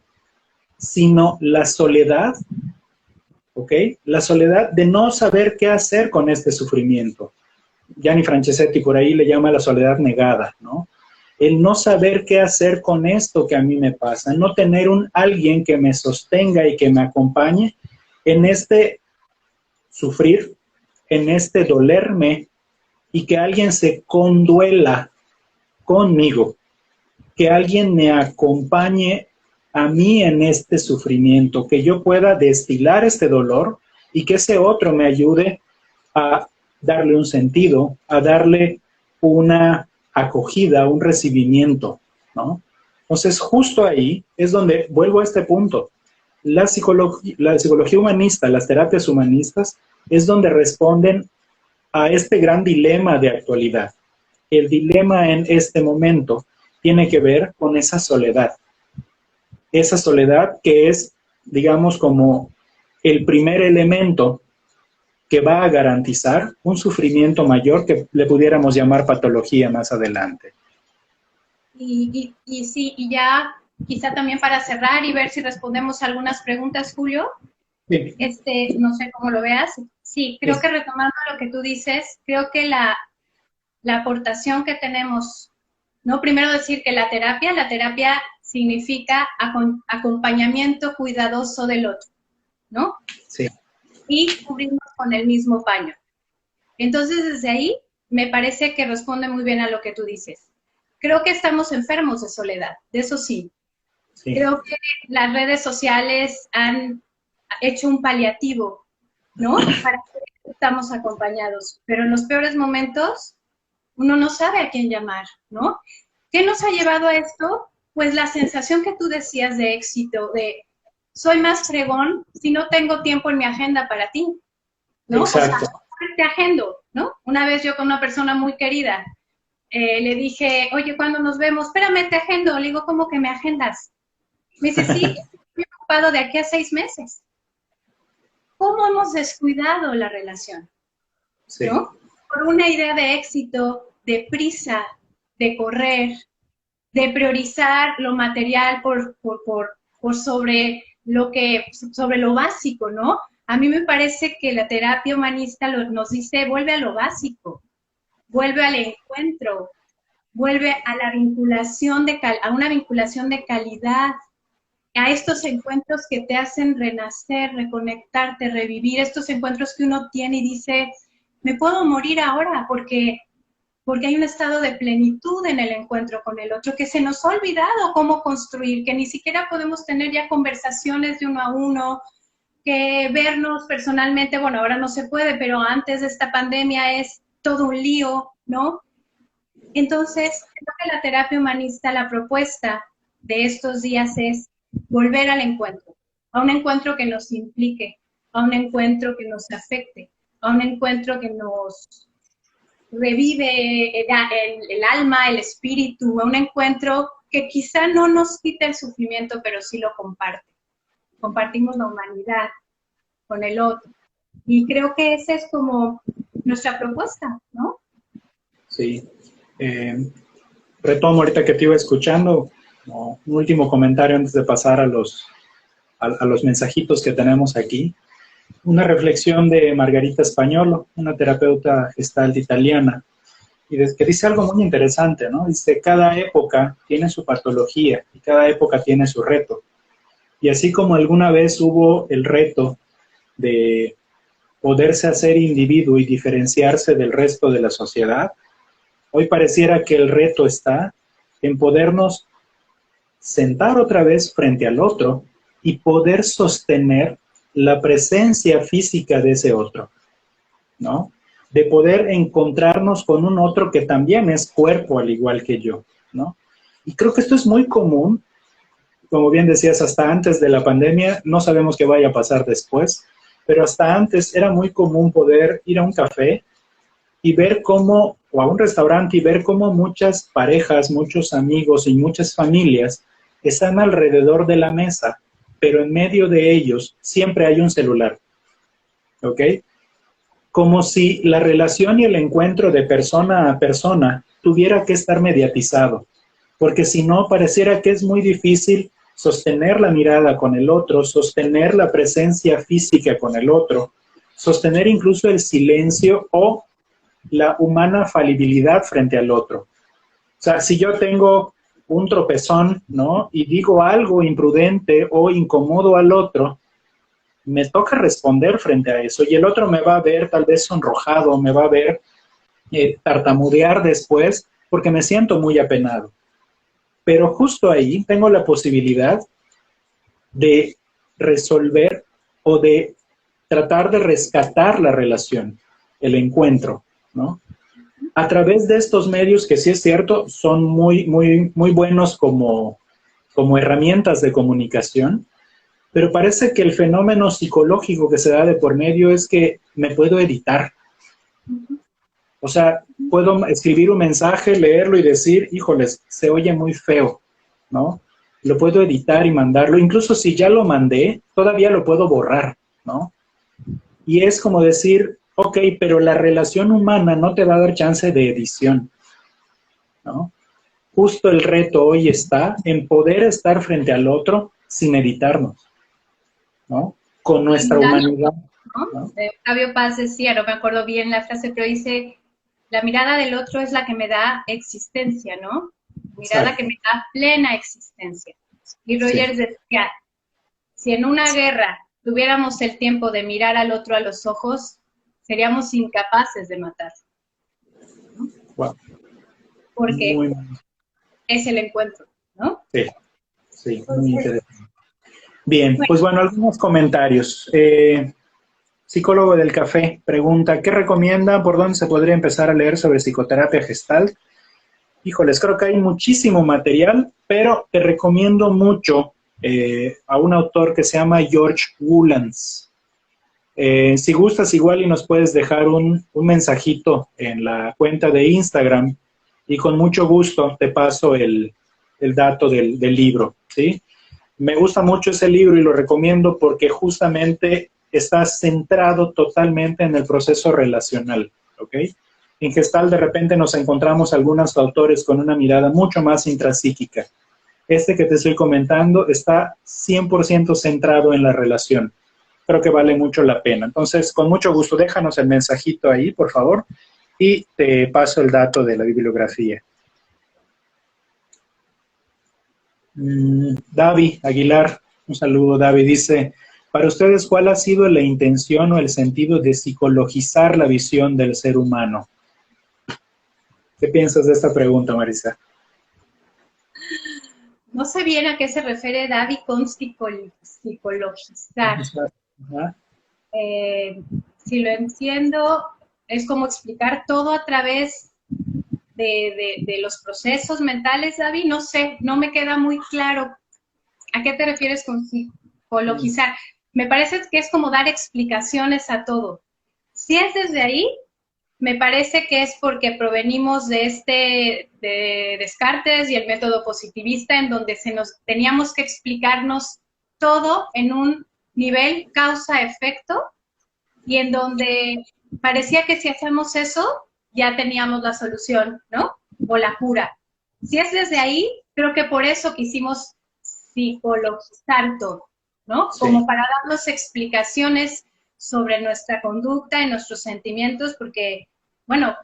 sino la soledad, ¿ok? La soledad de no saber qué hacer con este sufrimiento. Gianni Franceschetti por ahí le llama la soledad negada, ¿no? El no saber qué hacer con esto que a mí me pasa, no tener alguien que me sostenga y que me acompañe en este sufrir, en este dolerme, y que alguien se conduela conmigo, que alguien me acompañe a mí en este sufrimiento, que yo pueda destilar este dolor y que ese otro me ayude a darle un sentido, a darle una acogida, un recibimiento, ¿no? Entonces, justo ahí es donde vuelvo a este punto. La psicología humanista, las terapias humanistas, es donde responden a este gran dilema de actualidad. El dilema en este momento tiene que ver con esa soledad. Esa soledad que es, digamos, como el primer elemento que va a garantizar un sufrimiento mayor que le pudiéramos llamar patología más adelante. Y sí, y ya quizá también para cerrar y ver si respondemos algunas preguntas, Julio. Sí. No sé cómo lo veas. Sí, creo que retomando lo que tú dices, creo que la aportación que tenemos, ¿no? Primero decir que la terapia significa acompañamiento cuidadoso del otro, ¿no? Sí. Y cubrirnos con el mismo paño. Entonces, desde ahí, me parece que responde muy bien a lo que tú dices. Creo que estamos enfermos de soledad, de eso sí. Sí. Creo que las redes sociales han hecho un paliativo, ¿no? Para que estamos acompañados. Pero en los peores momentos, uno no sabe a quién llamar, ¿no? ¿Qué nos ha llevado a esto? Pues la sensación que tú decías de éxito, de soy más fregón si no tengo tiempo en mi agenda para ti, ¿no? Exacto. O sea, te agendo, ¿no? Una vez yo con una persona muy querida, le dije, oye, ¿cuándo nos vemos? Espérame, te agendo. Le digo, ¿cómo que me agendas? Me dice, sí, estoy ocupado de aquí a 6 meses. ¿Cómo hemos descuidado la relación? Sí. ¿No? Por una idea de éxito, de prisa, de correr, de priorizar lo material por sobre lo básico, ¿no? A mí me parece que la terapia humanista nos dice, vuelve a lo básico, vuelve al encuentro, vuelve a la vinculación a una vinculación de calidad, a estos encuentros que te hacen renacer, reconectarte, revivir, estos encuentros que uno tiene y dice, me puedo morir ahora porque hay un estado de plenitud en el encuentro con el otro, que se nos ha olvidado cómo construir, que ni siquiera podemos tener ya conversaciones de uno a uno, que vernos personalmente, bueno, ahora no se puede, pero antes de esta pandemia es todo un lío, ¿no? Entonces, creo que la terapia humanista, la propuesta de estos días es volver al encuentro, a un encuentro que nos implique, a un encuentro que nos afecte, a un encuentro que nos revive el alma, el espíritu, a un encuentro que quizá no nos quite el sufrimiento, pero sí lo comparte. Compartimos la humanidad con el otro. Y creo que esa es como nuestra propuesta, ¿no? Sí. Retomo ahorita que te iba escuchando, un último comentario antes de pasar a los mensajitos que tenemos aquí. Una reflexión de Margarita Españolo, una terapeuta gestalt italiana, y que dice algo muy interesante, ¿no? Dice, cada época tiene su patología y cada época tiene su reto. Y así como alguna vez hubo el reto de poderse hacer individuo y diferenciarse del resto de la sociedad, hoy pareciera que el reto está en podernos sentar otra vez frente al otro y poder sostener la presencia física de ese otro, ¿no? De poder encontrarnos con un otro que también es cuerpo al igual que yo, ¿no? Y creo que esto es muy común, como bien decías, hasta antes de la pandemia, no sabemos qué vaya a pasar después, pero hasta antes era muy común poder ir a un café y ver cómo, o a un restaurante y ver cómo muchas parejas, muchos amigos y muchas familias están alrededor de la mesa, pero en medio de ellos siempre hay un celular, ¿ok? Como si la relación y el encuentro de persona a persona tuviera que estar mediatizado, porque si no, pareciera que es muy difícil sostener la mirada con el otro, sostener la presencia física con el otro, sostener incluso el silencio o la humana falibilidad frente al otro. O sea, si yo tengo un tropezón, ¿no? Y digo algo imprudente o incomodo al otro, me toca responder frente a eso y el otro me va a ver tal vez sonrojado, me va a ver tartamudear después porque me siento muy apenado. Pero justo ahí tengo la posibilidad de resolver o de tratar de rescatar la relación, el encuentro, ¿no? A través de estos medios que sí es cierto, son muy buenos como herramientas de comunicación, pero parece que el fenómeno psicológico que se da de por medio es que me puedo editar. O sea, puedo escribir un mensaje, leerlo y decir, híjoles, se oye muy feo, ¿no? Lo puedo editar y mandarlo. Incluso si ya lo mandé, todavía lo puedo borrar, ¿no? Y es como decir, ok, pero la relación humana no te va a dar chance de edición, ¿no? Justo el reto hoy está en poder estar frente al otro sin editarnos, ¿no? Con nuestra humanidad, ¿no? Octavio Paz decía, no me acuerdo bien la frase, pero dice, la mirada del otro es la que me da existencia, ¿no? Mirada Exacto. que me da plena existencia. Y Rogers decía, si en una guerra tuviéramos el tiempo de mirar al otro a los ojos, seríamos incapaces de matar. ¿No? Wow. Porque Muy, es el encuentro, ¿no? sí, sí, muy interesante. Bien, pues bueno, algunos comentarios. Psicólogo del café pregunta, ¿qué recomienda? ¿Por dónde se podría empezar a leer sobre psicoterapia Gestalt? Híjoles, creo que hay muchísimo material, pero te recomiendo mucho a un autor que se llama George Woolans. Si gustas, igual y nos puedes dejar un mensajito en la cuenta de Instagram y con mucho gusto te paso el dato del libro, ¿sí? Me gusta mucho ese libro y lo recomiendo porque justamente está centrado totalmente en el proceso relacional, ¿ok? En Gestalt de repente nos encontramos algunos autores con una mirada mucho más intrapsíquica. Este que te estoy comentando está 100% centrado en la relación. Creo que vale mucho la pena. Entonces, con mucho gusto, déjanos el mensajito ahí, por favor, y te paso el dato de la bibliografía. David Aguilar, un saludo, David, dice, para ustedes, ¿cuál ha sido la intención o el sentido de psicologizar la visión del ser humano? ¿Qué piensas de esta pregunta, Marisa? No sé bien a qué se refiere David con psicologizar. Si lo entiendo, es como explicar todo a través de los procesos mentales, David. No sé, no me queda muy claro. ¿A qué te refieres con psicologizar? Me parece que es como dar explicaciones a todo. Si es desde ahí, me parece que es porque provenimos de Descartes y el método positivista, en donde teníamos que explicarnos todo en un nivel causa-efecto, y en donde parecía que si hacemos eso, ya teníamos la solución, ¿no? O la cura. Si es desde ahí, creo que por eso quisimos psicologizar todo, ¿no? Sí. Como para darnos explicaciones sobre nuestra conducta y nuestros sentimientos, porque, bueno,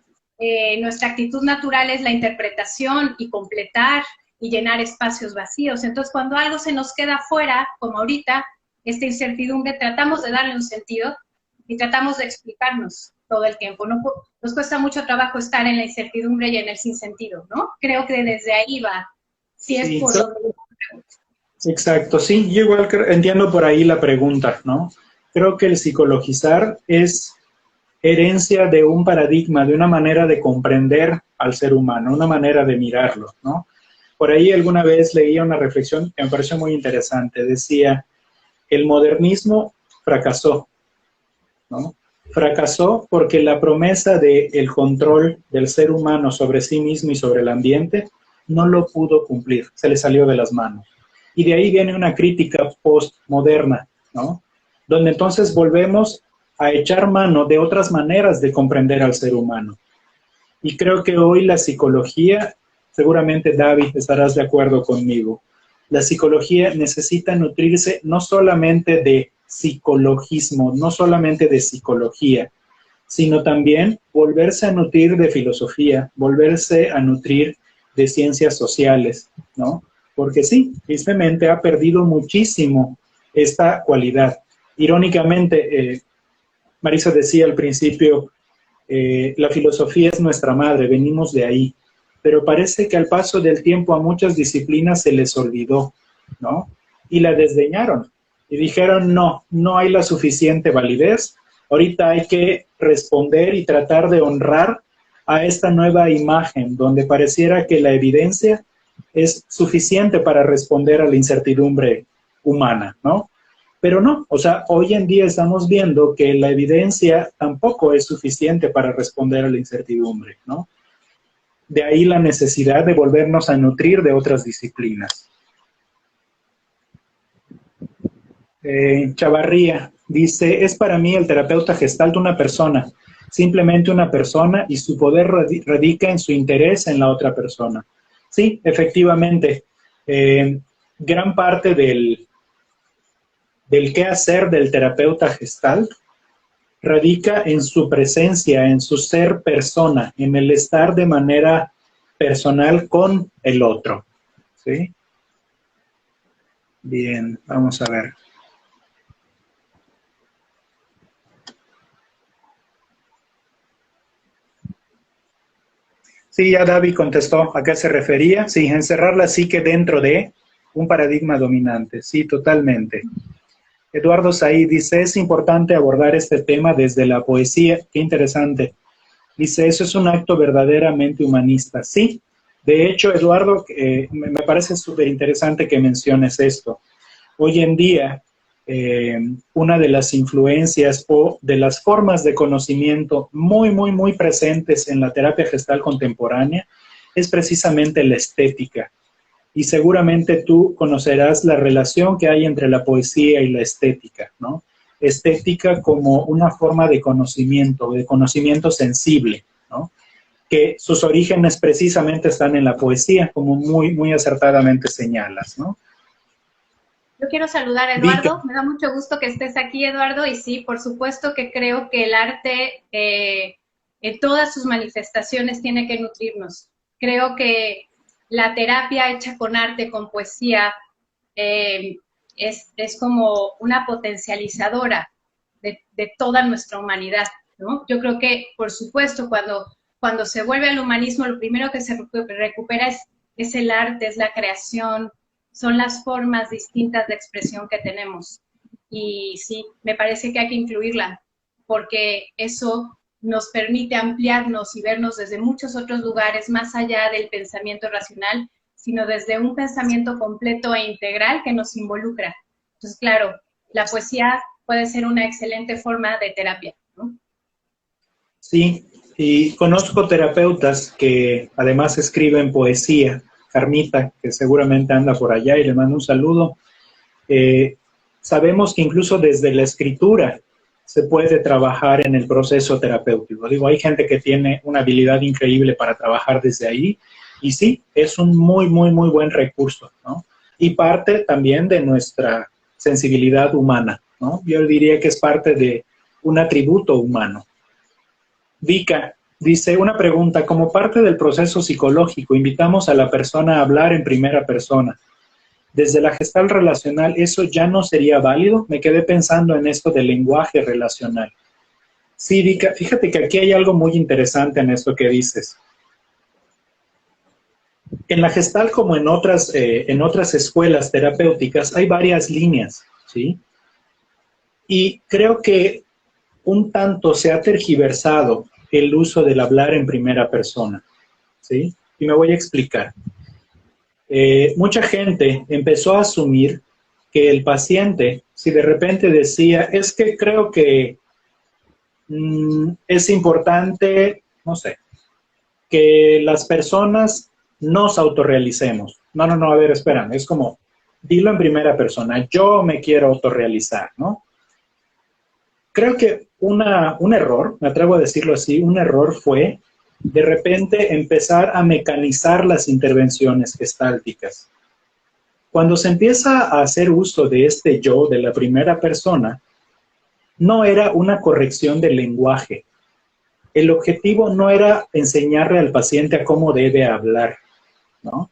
nuestra actitud natural es la interpretación y completar y llenar espacios vacíos. Entonces, cuando algo se nos queda fuera, como ahorita, esta incertidumbre tratamos de darle un sentido y tratamos de explicarnos todo el tiempo. No, nos cuesta mucho trabajo estar en la incertidumbre y en el sinsentido, ¿no? Creo que desde ahí va, si es Sí, por lo que... exacto, sí, yo igual entiendo por ahí la pregunta, ¿no? Creo que el psicologizar es herencia de un paradigma, de una manera de comprender al ser humano, una manera de mirarlo, ¿no? Por ahí alguna vez leía una reflexión que me pareció muy interesante. Decía, el modernismo fracasó, ¿no? Fracasó porque la promesa del control del ser humano sobre sí mismo y sobre el ambiente no lo pudo cumplir, se le salió de las manos. Y de ahí viene una crítica postmoderna, ¿no? Donde entonces volvemos a echar mano de otras maneras de comprender al ser humano. Y creo que hoy la psicología, seguramente David estarás de acuerdo conmigo, la psicología necesita nutrirse no solamente de psicologismo, no solamente de psicología, sino también volverse a nutrir de filosofía, volverse a nutrir de ciencias sociales, ¿no? Porque sí, tristemente ha perdido muchísimo esta cualidad. Irónicamente, Marisa decía al principio, la filosofía es nuestra madre, venimos de ahí, pero parece que al paso del tiempo a muchas disciplinas se les olvidó, ¿no? Y la desdeñaron y dijeron, no, no hay la suficiente validez, ahorita hay que responder y tratar de honrar a esta nueva imagen donde pareciera que la evidencia es suficiente para responder a la incertidumbre humana, ¿no? Pero no, o sea, hoy en día estamos viendo que la evidencia tampoco es suficiente para responder a la incertidumbre, ¿no? De ahí la necesidad de volvernos a nutrir de otras disciplinas. Chavarría dice, es para mí el terapeuta gestalt una persona, simplemente una persona y su poder radica en su interés en la otra persona. Sí, efectivamente, gran parte del qué hacer del terapeuta gestalt radica en su presencia, en su ser persona, en el estar de manera personal con el otro. ¿Sí? Bien, vamos a ver. Sí, ya David contestó a qué se refería. Sí, encerrar la psique dentro de un paradigma dominante. Sí, totalmente. Eduardo Said dice, es importante abordar este tema desde la poesía. Qué interesante. Dice, eso es un acto verdaderamente humanista. Sí, de hecho, Eduardo, me parece súper interesante que menciones esto. Hoy en día, una de las influencias o de las formas de conocimiento muy presentes en la terapia gestal contemporánea es precisamente la estética. Y seguramente tú conocerás la relación que hay entre la poesía y la estética, ¿no? Estética como una forma de conocimiento sensible, ¿no? Que sus orígenes precisamente están en la poesía, como muy acertadamente señalas, ¿no? Yo quiero saludar a Eduardo, me da mucho gusto que estés aquí, Eduardo, y sí, por supuesto que creo que el arte en todas sus manifestaciones tiene que nutrirnos. Creo que la terapia hecha con arte, con poesía, es como una potencializadora de toda nuestra humanidad, ¿no? Yo creo que, por supuesto, cuando se vuelve al humanismo, lo primero que se recupera es el arte, es la creación, son las formas distintas de expresión que tenemos. Y sí, me parece que hay que incluirla, porque eso nos permite ampliarnos y vernos desde muchos otros lugares, más allá del pensamiento racional, sino desde un pensamiento completo e integral que nos involucra. Entonces, claro, la poesía puede ser una excelente forma de terapia, ¿no? Sí, y conozco terapeutas que además escriben poesía. Carmita, que seguramente anda por allá y le mando un saludo. Sabemos que incluso desde la escritura se puede trabajar en el proceso terapéutico. Digo, hay gente que tiene una habilidad increíble para trabajar desde ahí y sí, es un muy buen recurso, ¿no? Y parte también de nuestra sensibilidad humana, ¿no? Yo diría que es parte de un atributo humano. Vika dice, una pregunta, como parte del proceso psicológico, invitamos a la persona a hablar en primera persona. desde la Gestalt relacional, ¿eso ya no sería válido? Me quedé pensando en esto del lenguaje relacional. Sí, Vika, fíjate que aquí hay algo muy interesante en esto que dices. En la Gestalt, como en otras escuelas terapéuticas, hay varias líneas, ¿sí? Y creo que un tanto se ha tergiversado el uso del hablar en primera persona, ¿sí? Y me voy a explicar. Mucha gente empezó a asumir que el paciente, si de repente decía, es que creo que es importante, no sé, que las personas nos autorrealicemos. No, a ver, espérame, es como, dilo en primera persona, yo me quiero autorrealizar, ¿no? Creo que un error, me atrevo a decirlo así, un error fue de repente empezar a mecanizar las intervenciones gestálticas. Cuando se empieza a hacer uso de este yo de la primera persona, no era una corrección del lenguaje. El objetivo no era enseñarle al paciente a cómo debe hablar, ¿no?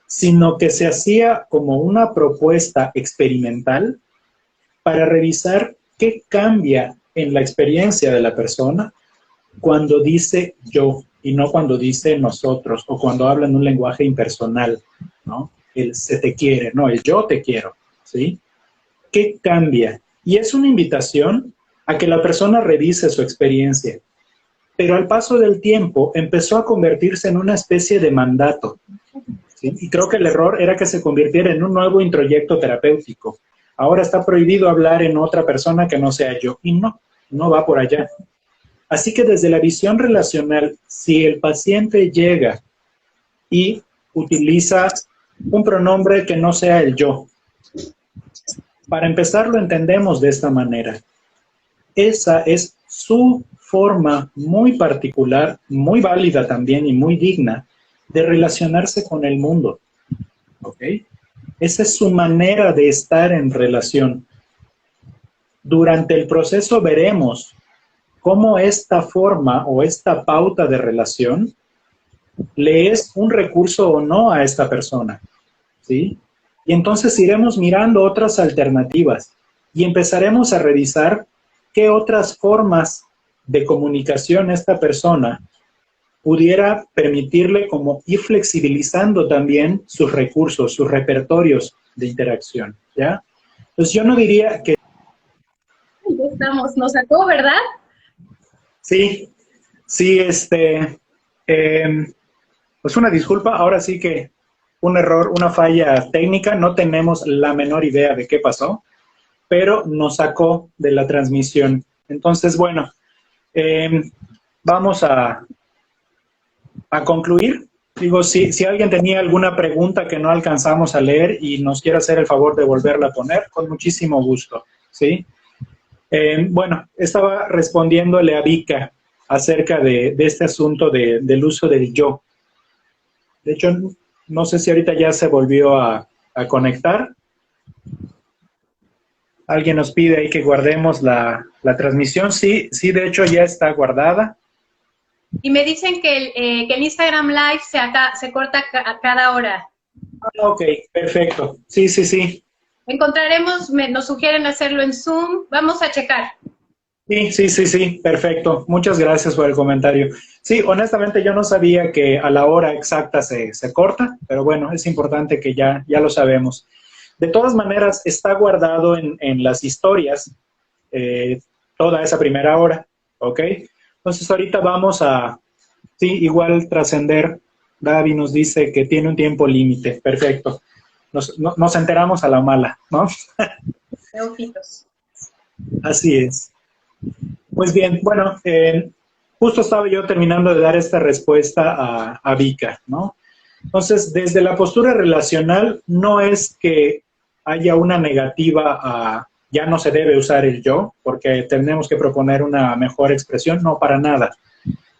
Sino que se hacía como una propuesta experimental para revisar qué cambia en la experiencia de la persona cuando dice yo y no cuando dice nosotros o cuando habla en un lenguaje impersonal, ¿no? El se te quiere, no, el yo te quiero, ¿sí? ¿Qué cambia? Y es una invitación a que la persona revise su experiencia. Pero al paso del tiempo empezó a convertirse en una especie de mandato, ¿sí? Y creo que el error era que se convirtiera en un nuevo introyecto terapéutico. Ahora está prohibido hablar en otra persona que no sea yo. Y no va por allá. Así que desde la visión relacional, si el paciente llega y utiliza un pronombre que no sea el yo, para empezar lo entendemos de esta manera. Esa es su forma muy particular, muy válida también y muy digna de relacionarse con el mundo. ¿Ok? Esa es su manera de estar en relación. Durante el proceso veremos cómo esta forma o esta pauta de relación le es un recurso o no a esta persona, ¿sí? Y entonces iremos mirando otras alternativas y empezaremos a revisar qué otras formas de comunicación esta persona pudiera permitirle como ir flexibilizando también sus recursos, sus repertorios de interacción, ¿ya? Entonces yo no diría que... Ya estamos, nos sacó, ¿verdad? Sí, pues una disculpa, ahora sí que un error, una falla técnica, no tenemos la menor idea de qué pasó, pero nos sacó de la transmisión. Entonces, bueno, vamos a concluir. Digo, si alguien tenía alguna pregunta que no alcanzamos a leer y nos quiere hacer el favor de volverla a poner, con muchísimo gusto, ¿sí? Bueno, estaba respondiéndole a Vika acerca de este asunto del uso del yo. De hecho, no sé si ahorita ya se volvió a conectar. Alguien nos pide ahí que guardemos la transmisión. Sí, de hecho ya está guardada. Y me dicen que el Instagram Live se corta cada hora. Ok, perfecto. Sí. Encontraremos, nos sugieren hacerlo en Zoom. Vamos a checar. Sí, perfecto. Muchas gracias por el comentario. Sí, honestamente yo no sabía que a la hora exacta se corta, pero bueno, es importante que ya lo sabemos. De todas maneras, está guardado en las historias toda esa primera hora, ¿ok? Entonces ahorita vamos a, sí, igual trascender. Gaby nos dice que tiene un tiempo límite. Perfecto. Nos enteramos a la mala, ¿no? Neófitos. Así es. Pues bien, bueno, justo estaba yo terminando de dar esta respuesta a Vika, ¿no? Entonces, desde la postura relacional, no es que haya una negativa a ya no se debe usar el yo, porque tenemos que proponer una mejor expresión, no, para nada.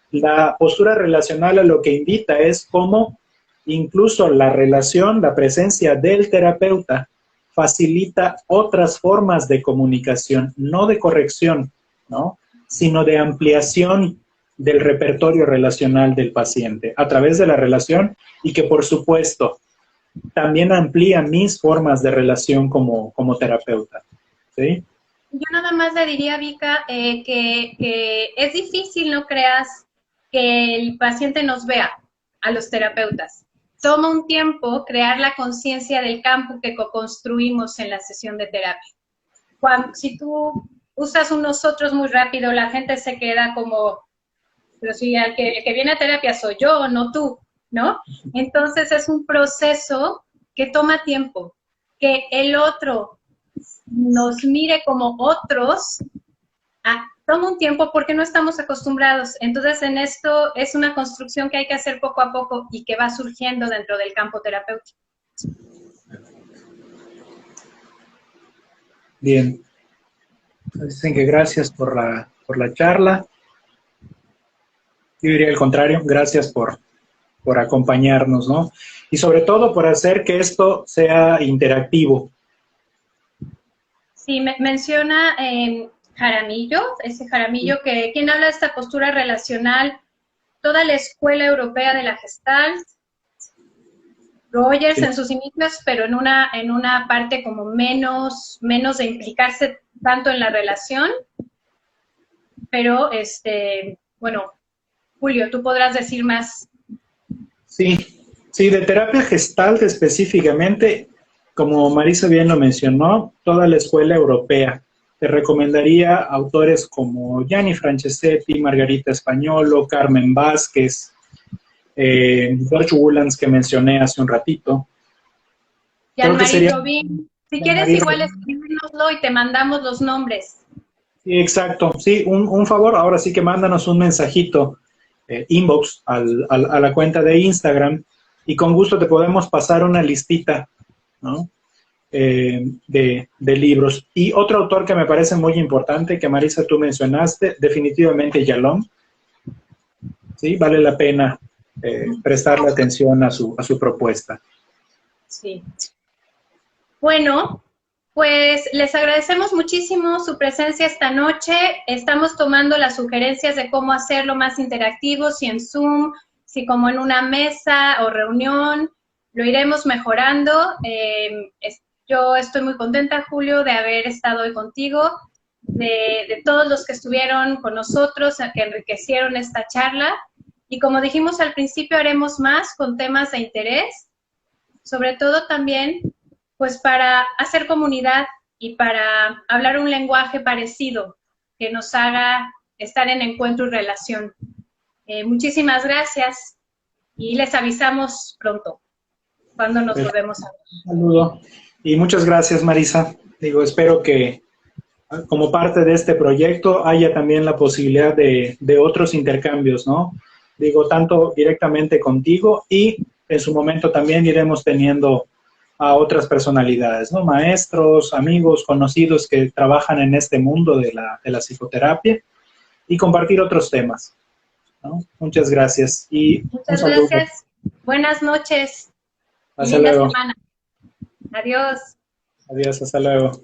La postura relacional a lo que invita es cómo incluso la relación, la presencia del terapeuta, facilita otras formas de comunicación, no de corrección, ¿no?, sino de ampliación del repertorio relacional del paciente a través de la relación y que, por supuesto, también amplía mis formas de relación como terapeuta, ¿sí? Yo nada más le diría, Vika, que es difícil, no creas, que el paciente nos vea a los terapeutas. Toma un tiempo crear la conciencia del campo que co-construimos en la sesión de terapia. Si tú usas un nosotros muy rápido, la gente se queda como, pero si el que viene a terapia soy yo, no tú, ¿no? Entonces es un proceso que toma tiempo, que el otro nos mire como otros, toma un tiempo porque no estamos acostumbrados. Entonces, en esto es una construcción que hay que hacer poco a poco y que va surgiendo dentro del campo terapéutico. Bien. Dicen que gracias por la charla. Yo diría el contrario, gracias por acompañarnos, ¿no? Y sobre todo por hacer que esto sea interactivo. Sí, menciona Jaramillo, ese Jaramillo, que quien habla de esta postura relacional, toda la escuela europea de la Gestalt, Rogers en sus inicios, pero en una parte como menos de implicarse tanto en la relación, pero bueno, Julio, tú podrás decir más. Sí, de terapia Gestalt específicamente, como Marisa bien lo mencionó, toda la escuela europea. Te recomendaría autores como Gianni Franceschetti, Margarita Españolo, Carmen Vázquez, George Woolans, que mencioné hace un ratito. Jean-Marie Robin. Si quieres, igual escríbenoslo y te mandamos los nombres. Sí, exacto. Sí, un favor, ahora sí que mándanos un mensajito, inbox, a la cuenta de Instagram, y con gusto te podemos pasar una listita, ¿no? De libros. Y otro autor que me parece muy importante, que Marisa tú mencionaste, definitivamente Yalom. Sí, vale la pena prestarle atención a su propuesta. Sí. Bueno, pues les agradecemos muchísimo su presencia esta noche. Estamos tomando las sugerencias de cómo hacerlo más interactivo, si en Zoom, si como en una mesa o reunión, lo iremos mejorando. Yo estoy muy contenta, Julio, de haber estado hoy contigo, de todos los que estuvieron con nosotros, que enriquecieron esta charla. Y como dijimos al principio, haremos más con temas de interés, sobre todo también pues para hacer comunidad y para hablar un lenguaje parecido que nos haga estar en encuentro y relación. Muchísimas gracias y les avisamos pronto cuando nos volvemos a ver. Un saludo y muchas gracias, Marisa. Digo, espero que como parte de este proyecto haya también la posibilidad de otros intercambios, ¿no? Digo, tanto directamente contigo y en su momento también iremos teniendo a otras personalidades, ¿no? Maestros, amigos, conocidos que trabajan en este mundo de la psicoterapia y compartir otros temas, ¿no? Muchas gracias. Y muchas gracias. Buenas noches. Hasta luego. Semana. Adiós. Adiós, hasta luego.